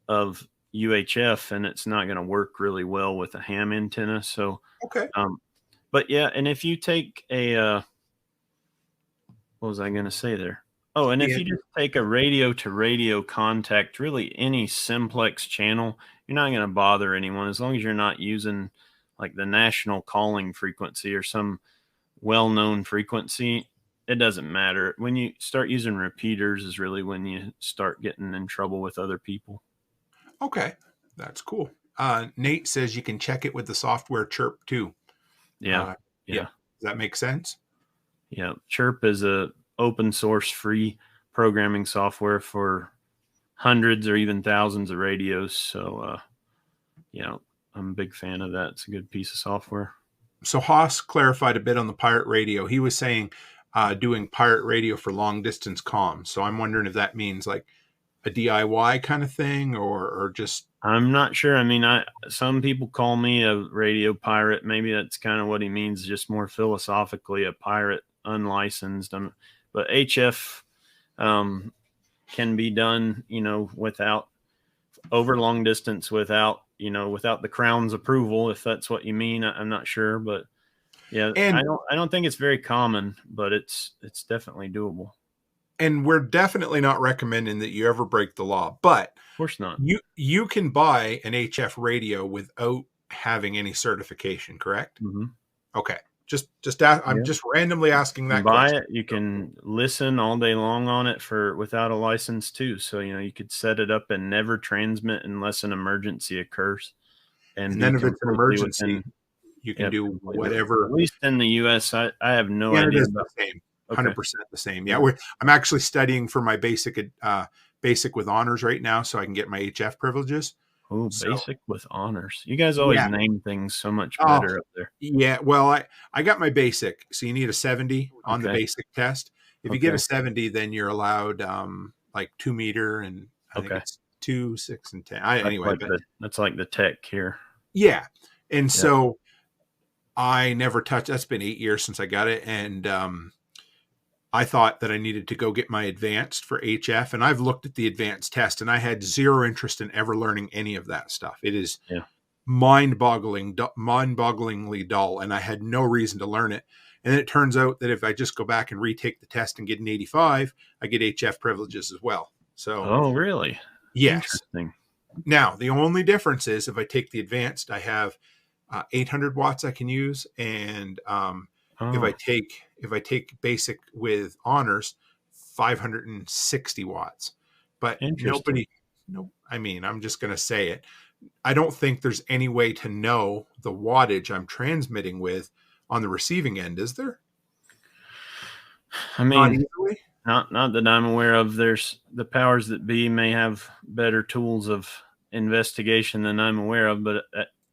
of UHF, and it's not going to work really well with a ham antenna. So, okay. But yeah, and if you take what was I going to say there? Oh, and if you just take a radio to radio contact, really any simplex channel, you're not going to bother anyone as long as you're not using like the national calling frequency or some well-known frequency. It doesn't matter. When you start using repeaters is really when you start getting in trouble with other people. Okay, that's cool. Nate says you can check it with the software Chirp too. Yeah. Does that make sense? Yeah. Chirp is a open source free programming software for hundreds or even thousands of radios. So, I'm a big fan of that. It's a good piece of software. So Haas clarified a bit on the pirate radio. He was saying doing pirate radio for long distance comms. So I'm wondering if that means like a DIY kind of thing or just. I'm not sure. I mean, some people call me a radio pirate. Maybe that's kind of what he means, just more philosophically, a pirate, unlicensed. But HF can be done, without over long distance, without the Crown's approval, if that's what you mean. I'm not sure, but yeah, and I don't think it's very common, but it's definitely doable. And we're definitely not recommending that you ever break the law, but of course not. You can buy an HF radio without having any certification, correct? Mm-hmm. Okay. I'm just randomly asking that. Buy it. You can listen all day long on it without a license too. So you could set it up and never transmit unless an emergency occurs. And then if it's an emergency, you can do whatever. At least in the U.S., I have no idea. It is the same. 100% the same. Yeah, I'm actually studying for my basic with honors right now, so I can get my HF privileges. Oh, basic with honors. You guys always name things so much better up there. Yeah, well, I got my basic, so you need a 70 on the basic test. If you get a 70, then you're allowed like 2 meter, and I think it's 2, 6, and 10. That's like the tech here. Yeah, and so I never touched. That's been 8 years since I got it, and I thought that I needed to go get my advanced for HF, and I've looked at the advanced test, and I had zero interest in ever learning any of that stuff. It is mind-bogglingly dull, and I had no reason to learn it. And then it turns out that if I just go back and retake the test and get an 85, I get HF privileges as well. So, oh, really? Yes. Interesting. Now, the only difference is if I take the advanced, I have 800 watts I can use, and if Oh, I take basic with honors, 560 watts. But interesting. I mean, I'm just going to say it. I don't think there's any way to know the wattage I'm transmitting with on the receiving end, is there? I Not mean, easily. not that I'm aware of. There's the powers that be may have better tools of investigation than I'm aware of, but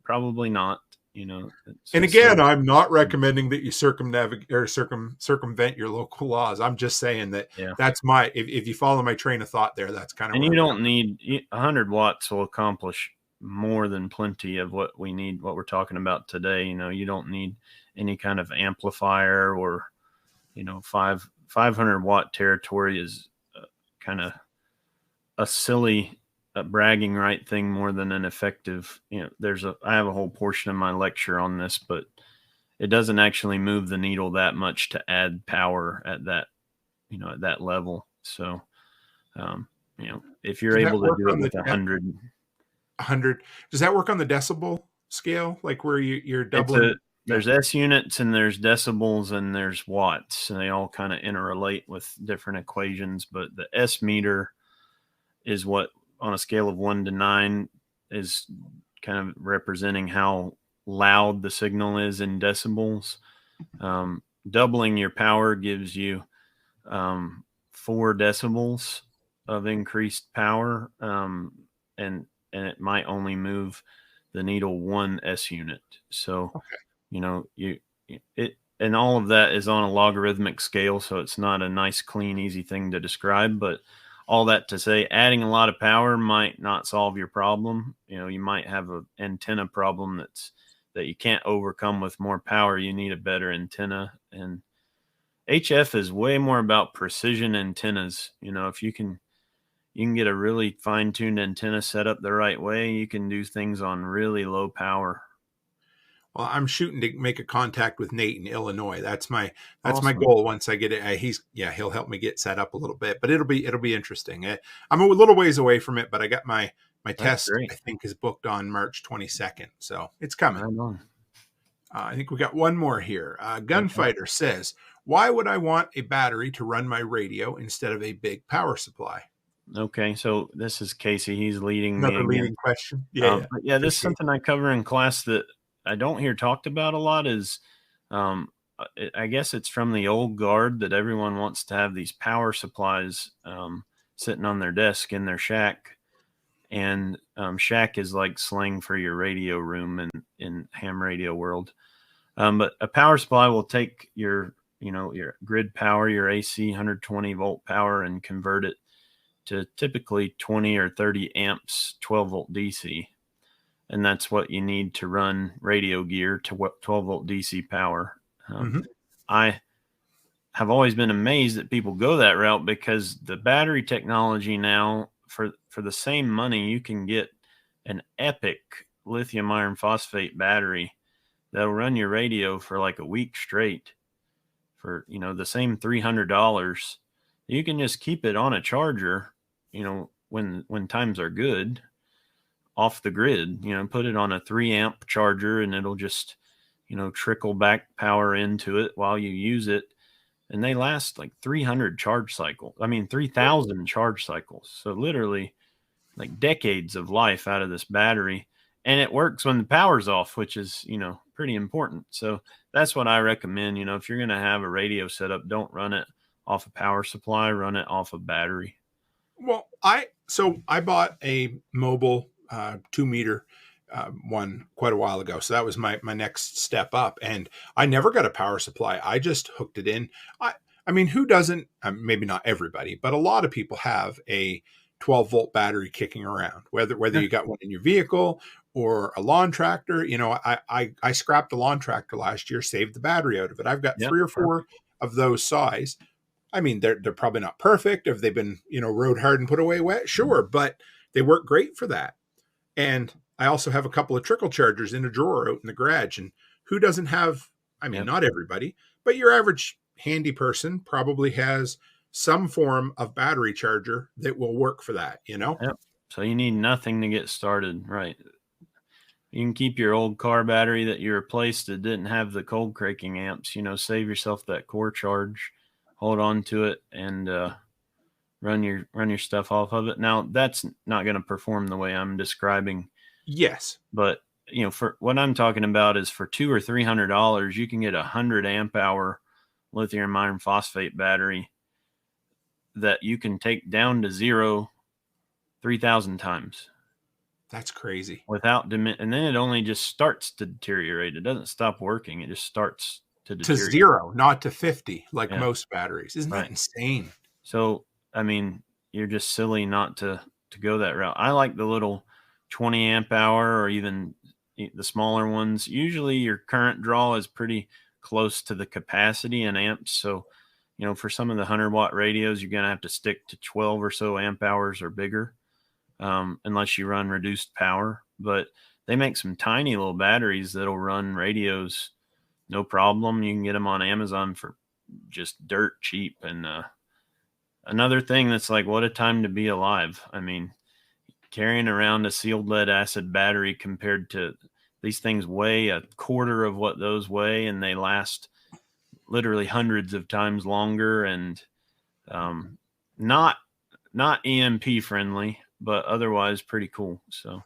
probably not. And It's again, still, I'm not recommending that you circumvent your local laws. I'm just saying that yeah. that's if you follow my train of thought there, that's kind of And where you I'm don't coming. need 100 watts will accomplish more than plenty of what we need, what we're talking about today. You don't need any kind of amplifier or, 500-watt territory is kind of a silly bragging right thing more than an effective. I have a whole portion of my lecture on this, but it doesn't actually move the needle that much to add power at that level. So, if you're Does that able to work do it on with 100, 100? Does that work on the decibel scale, like where you're it's doubling? there's S units and there's decibels and there's watts, and they all kind of interrelate with different equations. But the S meter is what, on a scale of 1 to 9, is kind of representing how loud the signal is in decibels. Doubling your power gives you 4 decibels of increased power, and it might only move the needle 1 S unit. So, and all of that is on a logarithmic scale, so it's not a nice, clean, easy thing to describe. But all that to say, adding a lot of power might not solve your problem. You might have an antenna problem that you can't overcome with more power. You need a better antenna, and HF is way more about precision antennas. If you can get a really fine-tuned antenna set up the right way, you can do things on really low power. Well, I'm shooting to make a contact with Nate in Illinois. That's my Awesome. goal. Once I get it, he'll help me get set up a little bit, but it'll be interesting. I'm a little ways away from it, but I got my That's test. great. I think is booked on March 22nd, so it's coming. Right on. I think we got one more here. Okay. Gunfighter says, "Why would I want a battery to run my radio instead of a big power supply?" Okay, so this is Casey. He's leading me Another again. leading question. Yeah. But yeah, this is Appreciate something I cover in class that I don't hear talked about a lot. Is I guess it's from the old guard that everyone wants to have these power supplies sitting on their desk in their shack, and shack is like slang for your radio room in ham radio world. But a power supply will take your grid power, your AC 120 volt power, and convert it to typically 20 or 30 amps, 12 volt DC. And that's what you need to run radio gear to 12 volt DC power. Mhm. I have always been amazed that people go that route, because the battery technology now, for the same money, you can get an epic lithium iron phosphate battery that'll run your radio for like a week straight for, the same $300. You can just keep it on a charger, when times are good, off the grid, put it on a 3-amp charger, and it'll just, trickle back power into it while you use it. And they last like 300 charge cycles. I mean, 3,000 charge cycles. So literally like decades of life out of this battery. And it works when the power's off, which is, pretty important. So that's what I recommend. If you're going to have a radio setup, don't run it off a power supply, run it off a battery. Well, I bought a mobile 2-meter one quite a while ago. So that was my next step up, and I never got a power supply. I just hooked it in. I mean, who doesn't? Maybe not everybody, but a lot of people have a 12 volt battery kicking around. Whether you got one in your vehicle or a lawn tractor. I scrapped a lawn tractor last year, saved the battery out of it. I've got Yep. 3 or 4 of those size. I mean, they're probably not perfect. Have they been, rode hard and put away wet? Sure, but they work great for that. And I also have a couple of trickle chargers in a drawer out in the garage. And who doesn't have? I mean, Yep. not everybody, but your average handy person probably has some form of battery charger that will work for that. Yep. So you need nothing to get started, right? You can keep your old car battery that you replaced that didn't have the cold cranking amps. Save yourself that core charge, hold on to it, and run your stuff off of it. Now that's not going to perform the way I'm describing. Yes, but for what I'm talking about is for $200 or $300, you can get a 100 amp hour lithium iron phosphate battery that you can take down to zero 3,000 times. That's crazy. Without and then it only just starts to deteriorate. It doesn't stop working. It just starts to deteriorate. To zero, not to 50, like most batteries. Isn't that insane? So, I mean, you're just silly not to go that route. I like the little 20 amp hour or even the smaller ones. Usually your current draw is pretty close to the capacity in amps. So, for some of the 100-watt radios, you're going to have to stick to 12 or so amp hours or bigger. Unless you run reduced power, but they make some tiny little batteries that'll run radios no problem. You can get them on Amazon for just dirt cheap. And another thing that's like, what a time to be alive. I mean, carrying around a sealed lead acid battery compared to these things weigh a quarter of what those weigh, and they last literally hundreds of times longer, and not EMP friendly, but otherwise pretty cool. So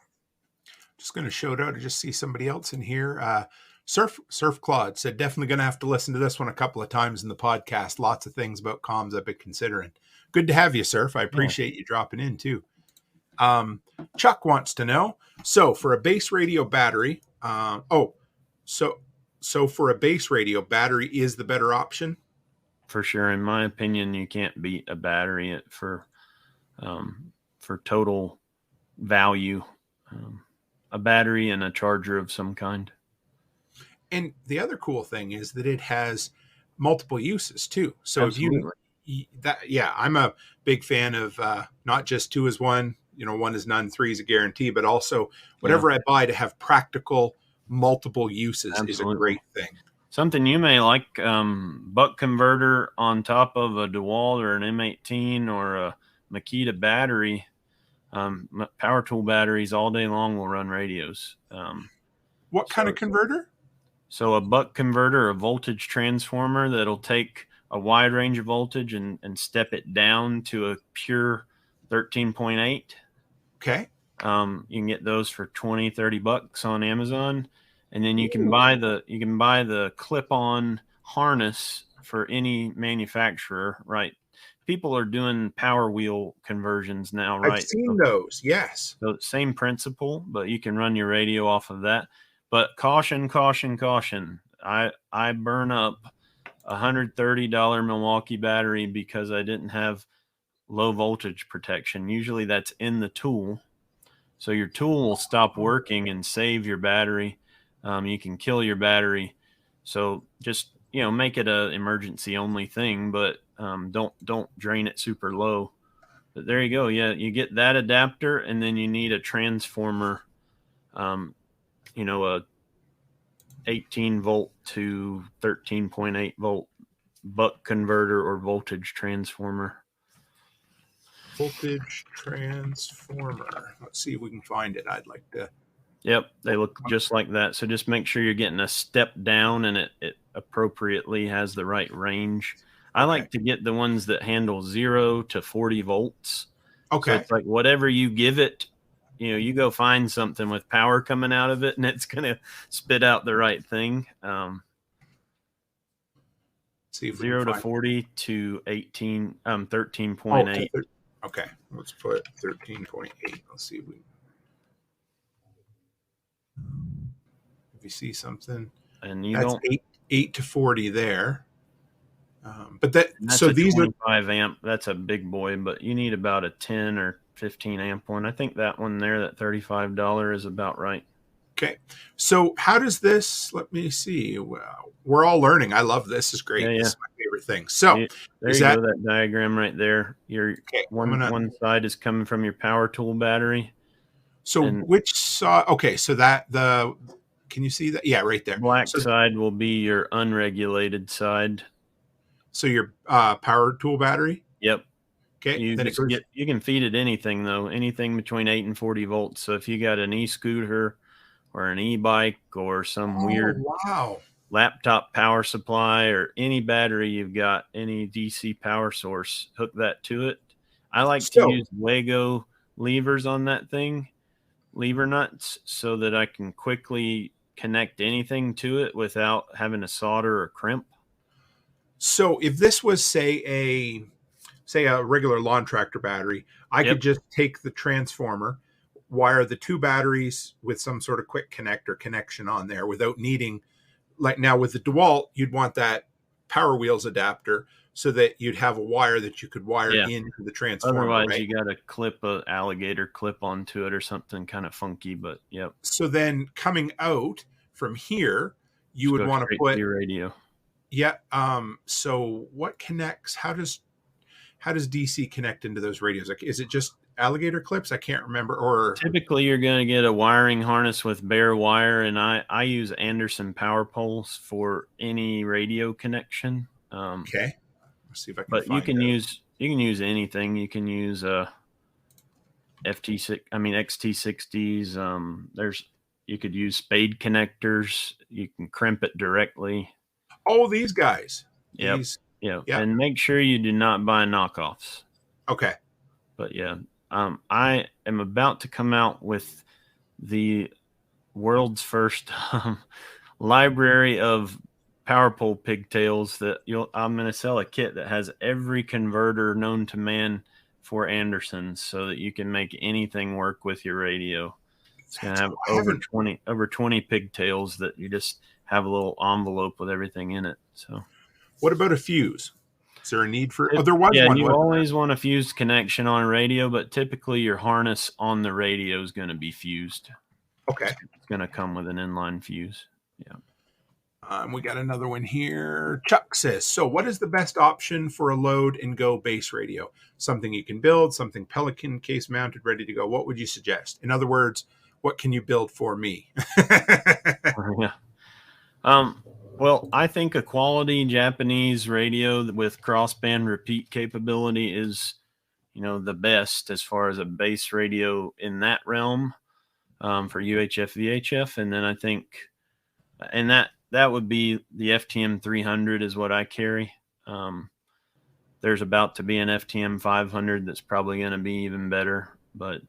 just going to show it out to just see somebody else in here. Surf Claude said, definitely going to have to listen to this one a couple of times in the podcast. Lots of things about comms I've been considering. Good to have you, Surf. I appreciate you dropping in too. Chuck wants to know, so for a base radio battery, so for a base radio, battery is the better option? For sure. In my opinion, you can't beat a battery for total value, a battery and a charger of some kind. And the other cool thing is that it has multiple uses too. So Absolutely. I'm a big fan of not just 2 is 1, 1 is none, 3 is a guarantee, but also whatever I buy to have practical multiple uses is a great thing. Something you may like, buck converter on top of a DeWalt or an M18 or a Makita battery. Power tool batteries all day long will run radios. What kind of converter? So a buck converter, a voltage transformer that'll take a wide range of voltage and step it down to a pure 13.8. Okay. You can get those for $20-$30 on Amazon. And then you can buy the clip-on harness for any manufacturer, right? People are doing power wheel conversions now, right? I've seen those, yes. So same principle, but you can run your radio off of that. But caution, caution, caution. I burn up a $130 Milwaukee battery because I didn't have low voltage protection. Usually that's in the tool. So your tool will stop working and save your battery. You can kill your battery. So just, make it a emergency only thing, but don't drain it super low. But there you go. Yeah, you get that adapter, and then you need a transformer, a 18 volt to 13.8 volt buck converter or voltage transformer. Voltage transformer. Let's see if we can find it. I'd like to. Yep, they look just like that. So just make sure you're getting a step down and it appropriately has the right range. I like to get the ones that handle 0 to 40 volts. Okay. So it's like whatever you give it, you go find something with power coming out of it and it's going to spit out the right thing. See if 0 to 40 to 13.8. Okay, let's put 13.8. Let's see if you see something. And that's 8 to 40 there. But that's so these 25 amp. That's a big boy, but you need about a 10 or 15 amp one. I think that one there, that $35 is about right. Okay. So how does this, let me see. Well, we're all learning. I love this. This is great. This is my favorite thing. So there you go, that diagram right there. Your one side is coming from your power tool battery. So which side? Okay. So can you see that? Yeah, right there. Black side will be your unregulated side. So your power tool battery? Yep. Okay. You can feed it anything though, anything between 8 and 40 volts. So if you got an e-scooter or an e-bike or some weird wow. laptop power supply or any battery you've got, any DC power source, hook that to it. I like to So, use Lego levers on that thing, lever nuts, so that I can quickly connect anything to it without having to solder or crimp. so if this was say a regular lawn tractor battery, I could just take the transformer, wire the two batteries with some sort of quick connector connection on there without needing, like now with the DeWalt, you'd want that Power Wheels adapter so that you'd have a wire that you could wire into the transformer. Otherwise, right? you got to clip a alligator clip onto it or something kind of funky, but yep. So then coming out from here, you Just would go want to straight put to your radio. Yeah. So what connects? How does DC connect into those radios? Like, is it just alligator clips? I can't remember. Or Typically, you're going to get a wiring harness with bare wire, and I use Anderson power poles for any radio connection. Okay. Let's see if I can. But find you can it. use anything. You can use XT60s. You could use spade connectors. You can crimp it directly. Oh, these guys. Yep. These. Yeah. Yep. And make sure you do not buy knockoffs. Okay. But yeah, I am about to come out with the world's first library of power pole pigtails that I'm going to sell a kit that has every converter known to man for Andersons, so that you can make anything work with your radio. It's going to have over 20 pigtails that you just have a little envelope with everything in it. So, what about a fuse? Is there a need for? There was one. You always want a fused connection on a radio, but typically your harness on the radio is going to be fused. Okay. It's going to come with an inline fuse. Yeah. We got another one here. Chuck says, so what is the best option for a load and go base radio? Something you can build, something Pelican case mounted, ready to go. What would you suggest? In other words, what can you build for me? Yeah. Well, I think a quality Japanese radio with crossband repeat capability is, the best as far as a base radio in that realm, for UHF, VHF. And then I think, and that would be the FTM 300 is what I carry. There's about to be an FTM 500 that's probably going to be even better, but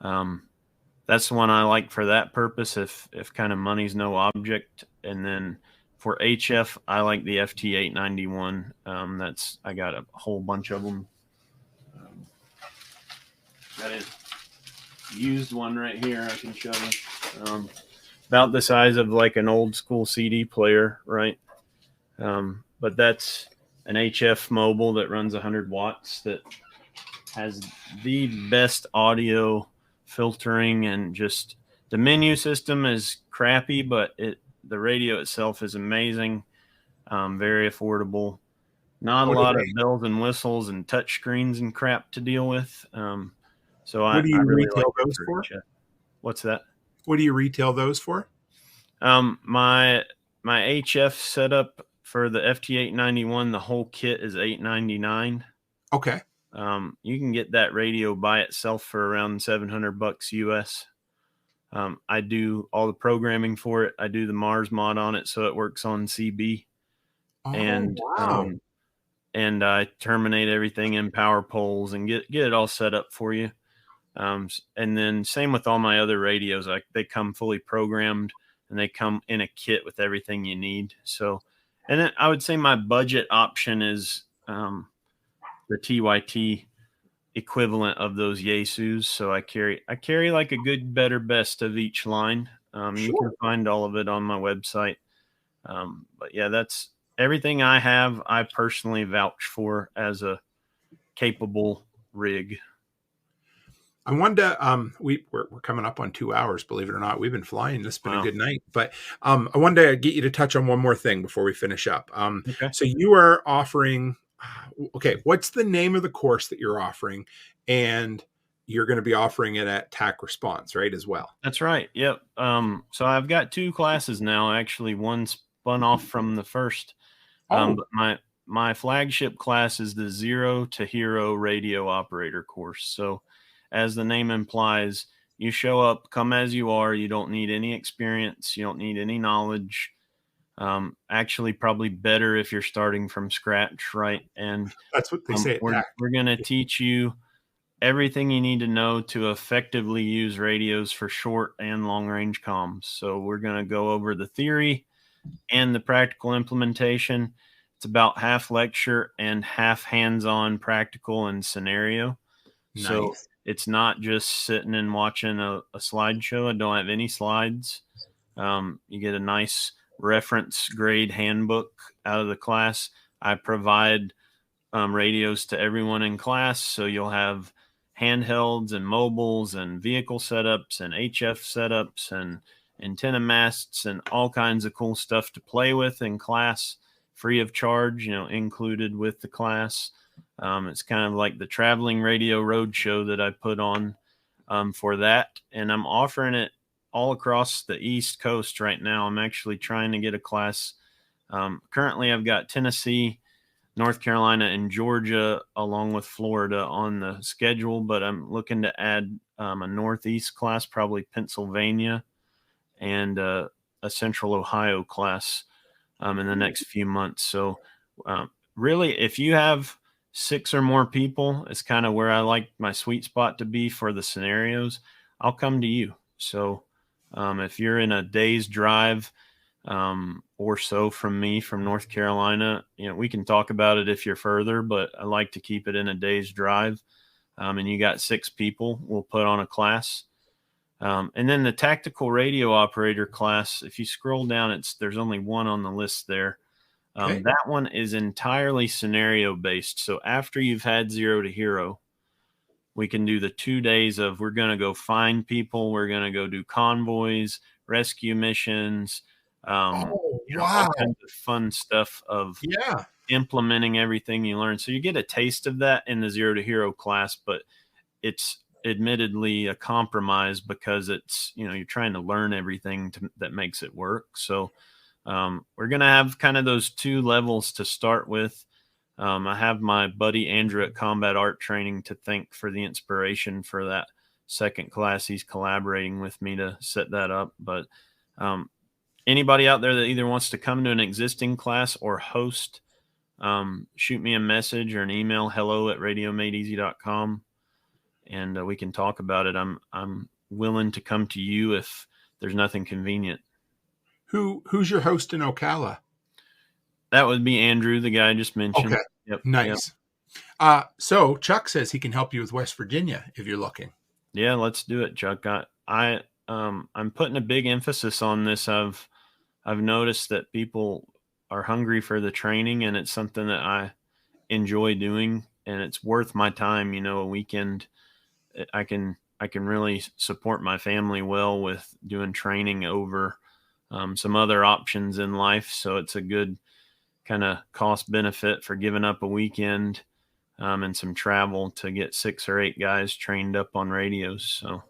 that's the one I like for that purpose, if kind of money's no object. And then for HF, I like the FT 891. I got a whole bunch of them. Got a used one right here I can show you. About the size of like an old school CD player, right? But that's an HF mobile that runs 100 watts that has the best audio filtering, and just the menu system is crappy, but the radio itself is amazing. Very affordable. Not a lot of bells and whistles and touch screens and crap to deal with. So what do you really retail like those for? What's that? What do you retail those for? My HF setup for the FT891, the whole kit is $899. Okay. You can get that radio by itself for around $700 US. I do all the programming for it. I do the Mars mod on it, so it works on CB. Oh, and wow. And I terminate everything in power poles and get it all set up for you. And then same with all my other radios. They come fully programmed, and they come in a kit with everything you need. So, and then I would say my budget option is the TYT equivalent of those Yaesus. So I carry like a good, better, best of each line. You can find all of it on my website. But yeah, that's everything I have. I personally vouch for as a capable rig. I wonder, we're coming up on 2 hours, believe it or not. We've been flying. This has been a good night. But I wanted to get you to touch on one more thing before we finish up. Okay. So you are offering, what's the name of the course that you're offering? And you're going to be offering it at TAC Response, right, as well? That's right. Yep. So I've got 2 classes now. Actually, one spun off from the first. But my flagship class is the 0 to Hero radio operator course. So as the name implies, you show up, come as you are. You don't need any experience. You don't need any knowledge. Actually, probably better if you're starting from scratch, right? And That's what they say at TAC. we're going to teach you everything you need to know to effectively use radios for short and long range comms. So we're going to go over the theory and the practical implementation. It's about half lecture and half hands-on practical and scenario. Nice. So it's not just sitting and watching a slideshow. I don't have any slides. You get a nice reference grade handbook out of the class. I provide radios to everyone in class. So you'll have handhelds and mobiles and vehicle setups and HF setups and antenna masts and all kinds of cool stuff to play with in class, free of charge, included with the class. It's kind of like the traveling radio roadshow that I put on for that. And I'm offering it all across the East Coast right now. I'm actually trying to get a class. Currently, I've got Tennessee, North Carolina, and Georgia, along with Florida on the schedule, but I'm looking to add a Northeast class, probably Pennsylvania, and a Central Ohio class in the next few months. So really, if you have 6 or more people, it's kind of where I like my sweet spot to be for the scenarios. I'll come to you. So if you're in a day's drive or so from me, from North Carolina, we can talk about it if you're further, but I like to keep it in a day's drive. And you got 6 people, we'll put on a class. And then the tactical radio operator class, if you scroll down, there's only one on the list there. Okay. That one is entirely scenario based. So after you've had 0 to hero, we can do the 2 days of, we're going to go find people. We're going to go do convoys, rescue missions, all kinds of fun stuff of implementing everything you learn. So you get a taste of that in the 0 to hero class, but it's admittedly a compromise because it's, you're trying to learn everything that makes it work. So we're going to have kind of those 2 levels to start with. I have my buddy Andrew at Combat Art Training to thank for the inspiration for that second class. He's collaborating with me to set that up. But anybody out there that either wants to come to an existing class or host, shoot me a message or an email, hello@radiomadeeasy.com, and we can talk about it. I'm willing to come to you if there's nothing convenient. Who's your host in Ocala? That would be Andrew, the guy I just mentioned. Okay. Yep. Nice. Yep. So Chuck says he can help you with West Virginia if you're looking. Yeah, let's do it, Chuck. I'm putting a big emphasis on this. I've noticed that people are hungry for the training, and it's something that I enjoy doing, and it's worth my time. A weekend, I can really support my family well with doing training over some other options in life. So it's a good kind of cost benefit for giving up a weekend and some travel to get 6 or 8 guys trained up on radios. So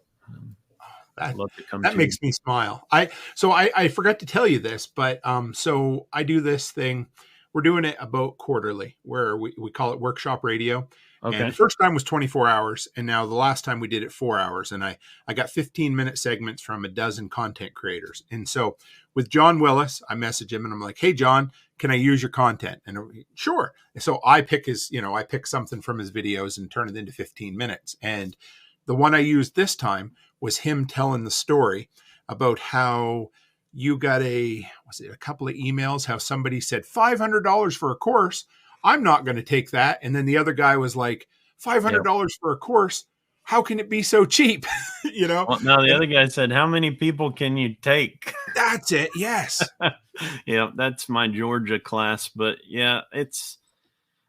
I'd love to come. That makes me smile. I forgot to tell you this, but so I do this thing. We're doing it about quarterly, where we call it workshop radio. Okay. And the first time was 24 hours, and now the last time we did it 4 hours, and I got 15-minute segments from a dozen content creators. And so with John Willis, I message him and I'm like, "Hey John, can I use your content?" And sure. So I pick something from his videos and turn it into 15 minutes. And the one I used this time was him telling the story about how you got a couple of emails, how somebody said $500 for a course. I'm not going to take that. And then the other guy was like, $500 for a course. How can it be so cheap? Well, no, the other guy said, how many people can you take? That's it. Yes. Yeah, that's my Georgia class. But yeah,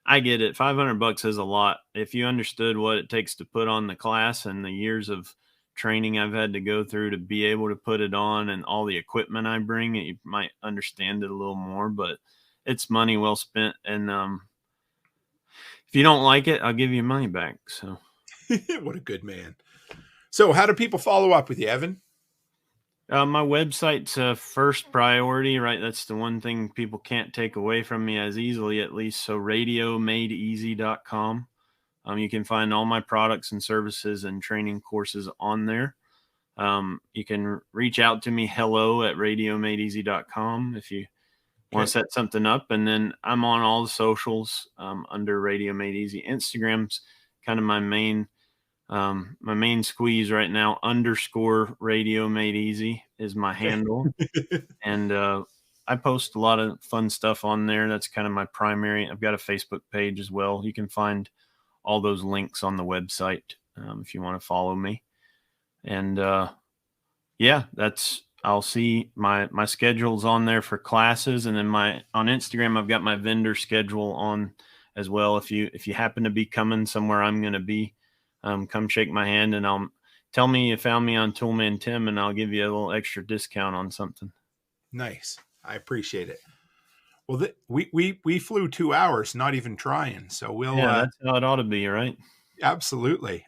I get it. $500 is a lot. If you understood what it takes to put on the class and the years of training I've had to go through to be able to put it on and all the equipment I bring, you might understand it a little more, but it's money well spent. And if you don't like it, I'll give you money back. So what a good man. So how do people follow up with you, Evan? My website's first priority, right? That's the one thing people can't take away from me as easily, at least. So radiomadeeasy.com. You can find all my products and services and training courses on there. You can reach out to me, hello@radiomadeeasy.com if you want to set something up. And then I'm on all the socials under Radio Made Easy. Instagram's kind of my main squeeze right now. _Radio Made Easy is my handle. And I post a lot of fun stuff on there. That's kind of my primary. I've got a Facebook page as well. You can find all those links on the website if you want to follow me. And I'll see my schedule's on there for classes. And then on Instagram, I've got my vendor schedule on as well. If you happen to be coming somewhere I'm going to be, come shake my hand and tell me you found me on Toolman Tim, and I'll give you a little extra discount on something. Nice. I appreciate it. Well, we flew 2 hours, not even trying. So that's how it ought to be, right? Absolutely.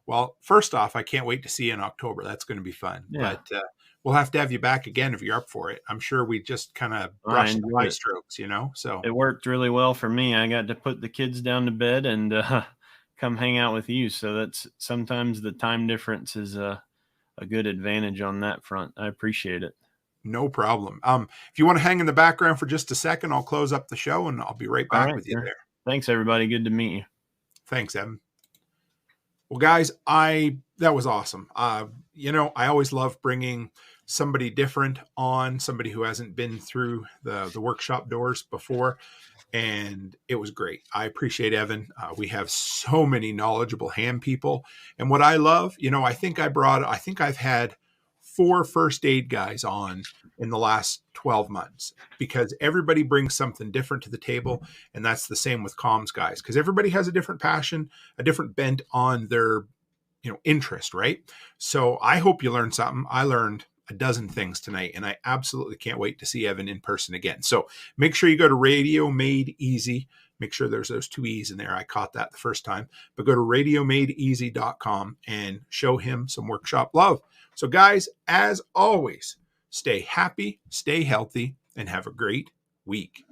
Well, first off, I can't wait to see you in October. That's going to be fun. Yeah. But we'll have to have you back again if you're up for it. I'm sure we just kind of brushed the high strokes, So it worked really well for me. I got to put the kids down to bed and come hang out with you. So that's sometimes the time difference is a good advantage on that front. I appreciate it. No problem. If you want to hang in the background for just a second, I'll close up the show and I'll be right back with you there. Thanks, everybody. Good to meet you. Thanks, Evan. Well, guys, that was awesome. I always love bringing somebody different on, somebody who hasn't been through the workshop doors before, and it was great. I appreciate Evan. We have so many knowledgeable ham people, and what I love, I think I've had 4 first aid guys on in the last 12 months because everybody brings something different to the table. And that's the same with comms guys, because everybody has a different passion, a different bent on their, interest. Right. So I hope you learned something. I learned a dozen things tonight, and I absolutely can't wait to see Evan in person again. So make sure you go to Radio Made Easy. Make sure there's those 2 E's in there. I caught that the first time, but go to radiomadeeasy.com and show him some workshop love. So guys, as always, stay happy, stay healthy, and have a great week.